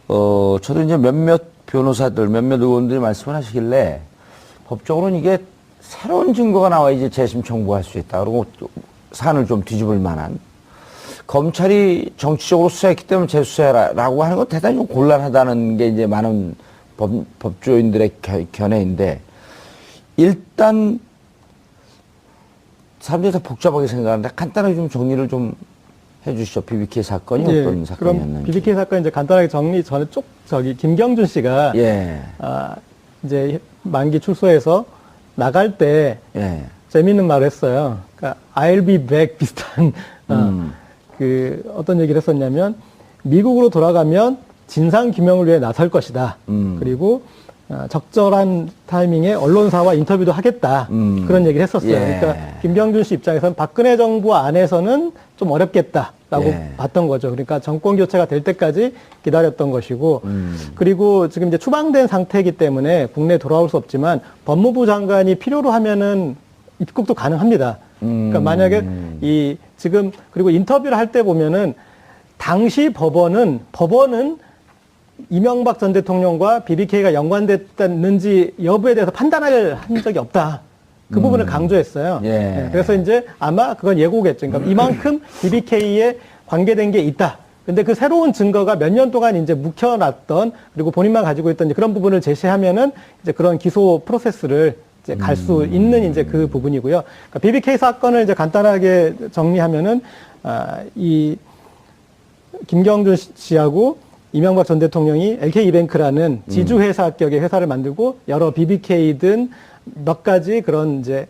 S1: 저도 이제 몇몇 변호사들, 몇몇 의원들이 말씀을 하시길래 법적으로는 이게 새로운 증거가 나와야지 재심 청구할 수 있다. 그리고 사안을 좀 뒤집을 만한. 검찰이 정치적으로 수사했기 때문에 재수사해라라고 하는 건 대단히 좀 곤란하다는 게 이제 많은 법조인들의 견해인데, 일단 사람들이 다 복잡하게 생각하는데 간단하게 좀 정리를 좀 해주시죠. BBK 사건이 어떤
S3: 그럼
S1: 사건이었는지.
S3: BBK 사건 이제 간단하게 정리 전에 김경준 씨가
S1: 예,
S3: 이제 만기 출소해서 나갈 때
S1: 예,
S3: 재미있는 말을 했어요. 그러니까 I'll be back 비슷한 그 어떤 얘기를 했었냐면 미국으로 돌아가면 진상 규명을 위해 나설 것이다. 그리고 적절한 타이밍에 언론사와 인터뷰도 하겠다. 그런 얘기를 했었어요.
S1: 예.
S3: 그러니까 김경준 씨 입장에서는 박근혜 정부 안에서는 좀 어렵겠다라고
S1: 예.
S3: 봤던 거죠. 그러니까 정권 교체가 될 때까지 기다렸던 것이고, 그리고 지금 이제 추방된 상태이기 때문에 국내에 돌아올 수 없지만 법무부 장관이 필요로 하면은 입국도 가능합니다. 그러니까 만약에 지금 그리고 인터뷰를 할 때 보면은 당시 법원은 이명박 전 대통령과 BBK가 연관됐는지 여부에 대해서 판단을 한 적이 없다. 그 부분을 강조했어요.
S1: 예.
S3: 네, 그래서 이제 아마 그건 예고겠죠. 그러니까 이만큼 BBK에 관계된 게 있다. 근데 그 새로운 증거가 몇 년 동안 이제 묵혀놨던 그리고 본인만 가지고 있던 이제 그런 부분을 제시하면은 이제 그런 기소 프로세스를 이제 갈 수 있는 이제 그 부분이고요. 그러니까 BBK 사건을 이제 간단하게 정리하면은 이 김경준 씨하고 이명박 전 대통령이 LK이뱅크라는 지주회사격의 회사를 만들고 여러 BBK 등 몇 가지 그런 이제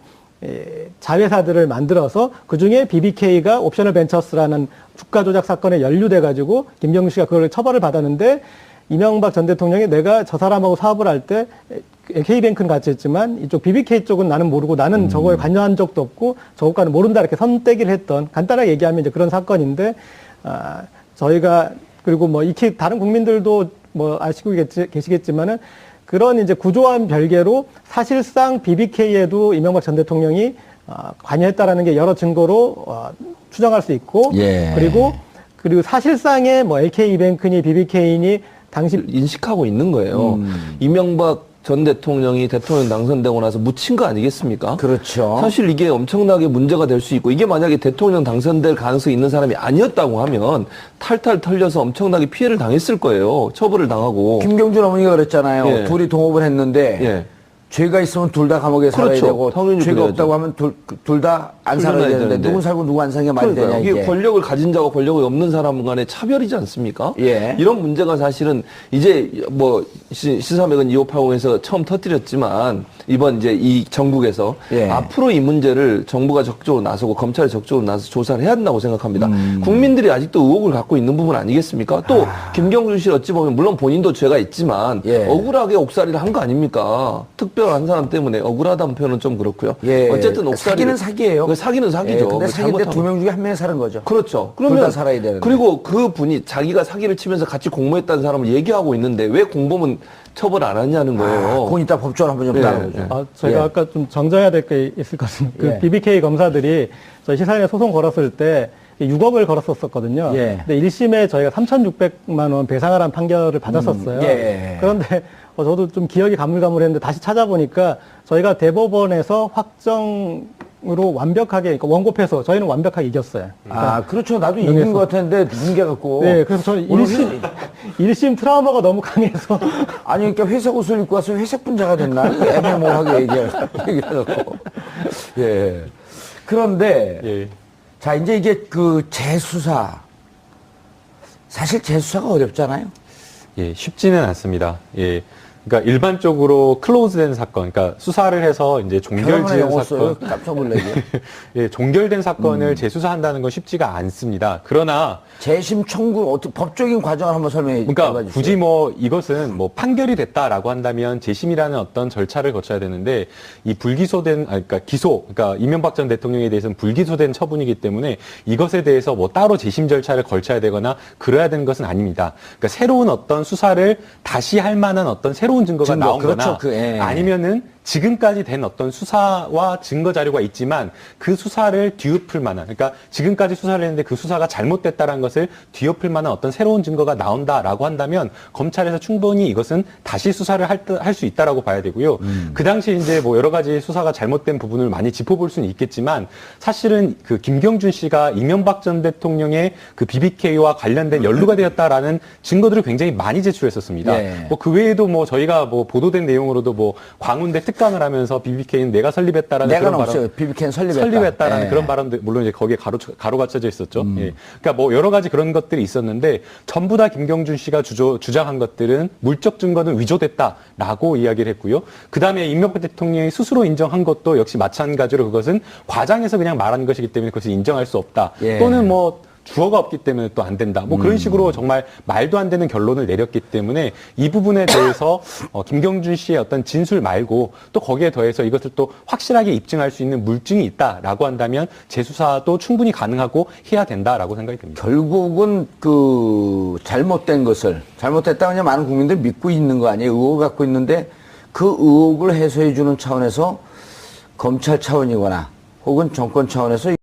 S3: 자회사들을 만들어서 그 중에 BBK가 옵셔널 벤처스라는 주가 조작 사건에 연루돼 가지고 김경준 씨가 그걸 처벌을 받았는데 이명박 전 대통령이 내가 저 사람하고 사업을 할 때 K뱅크는 같이 했지만 이쪽 BBK 쪽은 나는 모르고 나는 저거에 관여한 적도 없고 저것과는 모른다 이렇게 선떼기를 했던 간단하게 얘기하면 이제 그런 사건인데 저희가 그리고 뭐 익히 다른 국민들도 뭐 아시고 계시겠지만은 그런 이제 구조와는 별개로 사실상 BBK에도 이명박 전 대통령이 관여했다라는 게 여러 증거로 추정할 수 있고
S1: 예.
S3: 그리고 사실상의 뭐 LK이뱅크니 BBK니 당시
S4: 인식하고 있는 거예요. 이명박 전 대통령이 대통령 당선되고 나서 묻힌 거 아니겠습니까?
S1: 그렇죠.
S4: 사실 이게 엄청나게 문제가 될 수 있고 이게 만약에 대통령 당선될 가능성이 있는 사람이 아니었다고 하면 탈탈 털려서 엄청나게 피해를 당했을 거예요. 처벌을 당하고.
S1: 김경준 어머니가 그랬잖아요.
S4: 예.
S1: 둘이 동업을 했는데
S4: 예.
S1: 죄가 있으면 둘 다 감옥에 살아야
S4: 그렇죠.
S1: 되고
S4: 당연히
S1: 죄가
S4: 그래야죠.
S1: 없다고 하면 둘 다 안 살아야
S4: 풀려나야
S1: 되는데
S4: 되는데.
S1: 누군 살고 누구 안 사는 게 말이 되냐
S4: 그러니까요.
S1: 이게.
S4: 이게 권력을 가진 자와 권력이 없는 사람 간의 차별이지 않습니까?
S1: 예.
S4: 이런 문제가 사실은 이제 뭐 시사맥은 2580에서 처음 터뜨렸지만 이번 이제 이 정국에서
S1: 예.
S4: 앞으로 이 문제를 정부가 적극적으로 나서고 검찰이 적극적으로 나서 조사를 해야 한다고 생각합니다. 국민들이 아직도 의혹을 갖고 있는 부분 아니겠습니까? 또 김경준 씨 어찌 보면 물론 본인도 죄가 있지만
S1: 예.
S4: 억울하게 옥살이를 한 거 아닙니까? 특별한 사람 때문에 억울하다는 표현은 좀 그렇고요.
S1: 예.
S4: 어쨌든 옥살이
S1: 사기는 사기예요.
S4: 사기는 사기죠.
S1: 근데 사기인데
S4: 잘못하면.
S1: 두 명 중에 한 명이 사는 거죠.
S4: 그렇죠.
S1: 둘
S4: 그러면
S1: 다 살아야 되는데.
S4: 그리고 그 분이 자기가 사기를 치면서 같이 공모했다는 사람을 얘기하고 있는데 왜 공범은 처벌 안 하냐는 거예요.
S1: 그건 이따 법적으로 한번 좀
S4: 예.
S1: 따라보죠.
S3: 저희가
S1: 예.
S3: 아까 좀 정정해야 될 게 있을 것 같습니다. 그
S1: 예.
S3: BBK 검사들이 저희 시사인에 소송 걸었을 때 6억을 걸었었거든요.
S1: 예.
S3: 근데 1심에 저희가 3,600만 원 배상하라는 판결을 받았었어요.
S1: 예.
S3: 그런데 저도 좀 기억이 가물가물했는데 다시 찾아보니까 저희가 대법원에서 확정으로 완벽하게, 그러니까 원고패소 저희는 완벽하게 이겼어요.
S1: 그렇죠. 나도 이긴
S3: 명예훼손.
S1: 것 같았는데 뭉개갖고.
S3: 네, 그래서 저는
S1: 오늘
S3: 1심 트라우마가 너무 강해서
S1: 아니, 그러니까 회색 옷을 입고 와서 회색 분자가 됐나? 애매모호하게 얘기해갖고. 예. 그런데,
S2: 예.
S1: 자, 이제 이게 그 재수사. 사실 재수사가 어렵잖아요.
S2: 예, 쉽지는 않습니다. 예. 그러니까 일반적으로 클로즈된 사건, 그러니까 수사를 해서 이제 종결지은
S1: 영어 써요?
S2: 사건,
S1: 깜짝 놀라게.
S2: 예, 종결된 사건을 재수사한다는 건 쉽지가 않습니다. 그러나
S1: 재심 청구, 어떻게 법적인 과정을 한번 설명해
S2: 그러니까
S1: 해봐 주세요.
S2: 굳이 뭐 이것은 뭐 판결이 됐다라고 한다면 재심이라는 어떤 절차를 거쳐야 되는데 이 불기소된 그러니까 기소 그러니까 이명박 전 대통령에 대해서는 불기소된 처분이기 때문에 이것에 대해서 뭐 따로 재심 절차를 걸쳐야 되거나 그래야 되는 것은 아닙니다. 그러니까 새로운 어떤 수사를 다시 할 만한 어떤 새로운 증거가
S1: 증거,
S2: 나온거나
S1: 그렇죠. 예.
S2: 아니면은 지금까지 된 어떤 수사와 증거 자료가 있지만 그 수사를 뒤엎을 만한 그러니까 지금까지 수사를 했는데 그 수사가 잘못됐다라는 것을 뒤엎을 만한 어떤 새로운 증거가 나온다라고 한다면 검찰에서 충분히 이것은 다시 수사를 할 수 있다라고 봐야 되고요. 그 당시 이제 뭐 여러 가지 수사가 잘못된 부분을 많이 짚어볼 수는 있겠지만 사실은 그 김경준 씨가 이명박 전 대통령의 그 BBK와 관련된 연루가 되었다라는 증거들을 굉장히 많이 제출했었습니다.
S1: 예.
S2: 뭐 그 외에도 뭐 저희가 뭐 보도된 내용으로도 뭐 광운대 특강을 하면서 BBK는 내가 설립했다라는
S1: 내가
S2: 그런
S1: 없어요.
S2: 발언,
S1: BBK는 설립했다.
S2: 설립했다라는
S1: 예.
S2: 그런 발언도 물론 이제 거기에 가로가 쳐져 있었죠. 예. 그러니까 뭐 여러 가지 그런 것들이 있었는데 전부 다 김경준 씨가 주장한 것들은 물적 증거는 위조됐다라고 이야기를 했고요. 그 다음에 이명박 대통령이 스스로 인정한 것도 역시 마찬가지로 그것은 과장해서 그냥 말한 것이기 때문에 그것을 인정할 수 없다.
S1: 예.
S2: 또는 뭐 주어가 없기 때문에 또 안 된다. 뭐 그런 식으로 정말 말도 안 되는 결론을 내렸기 때문에 이 부분에 대해서 김경준 씨의 어떤 진술 말고 또 거기에 더해서 이것을 또 확실하게 입증할 수 있는 물증이 있다라고 한다면 재수사도 충분히 가능하고 해야 된다라고 생각이 듭니다.
S1: 결국은 그 잘못됐다 그냥 많은 국민들이 믿고 있는 거 아니에요. 의혹을 갖고 있는데 그 의혹을 해소해 주는 차원에서 검찰 차원이거나 혹은 정권 차원에서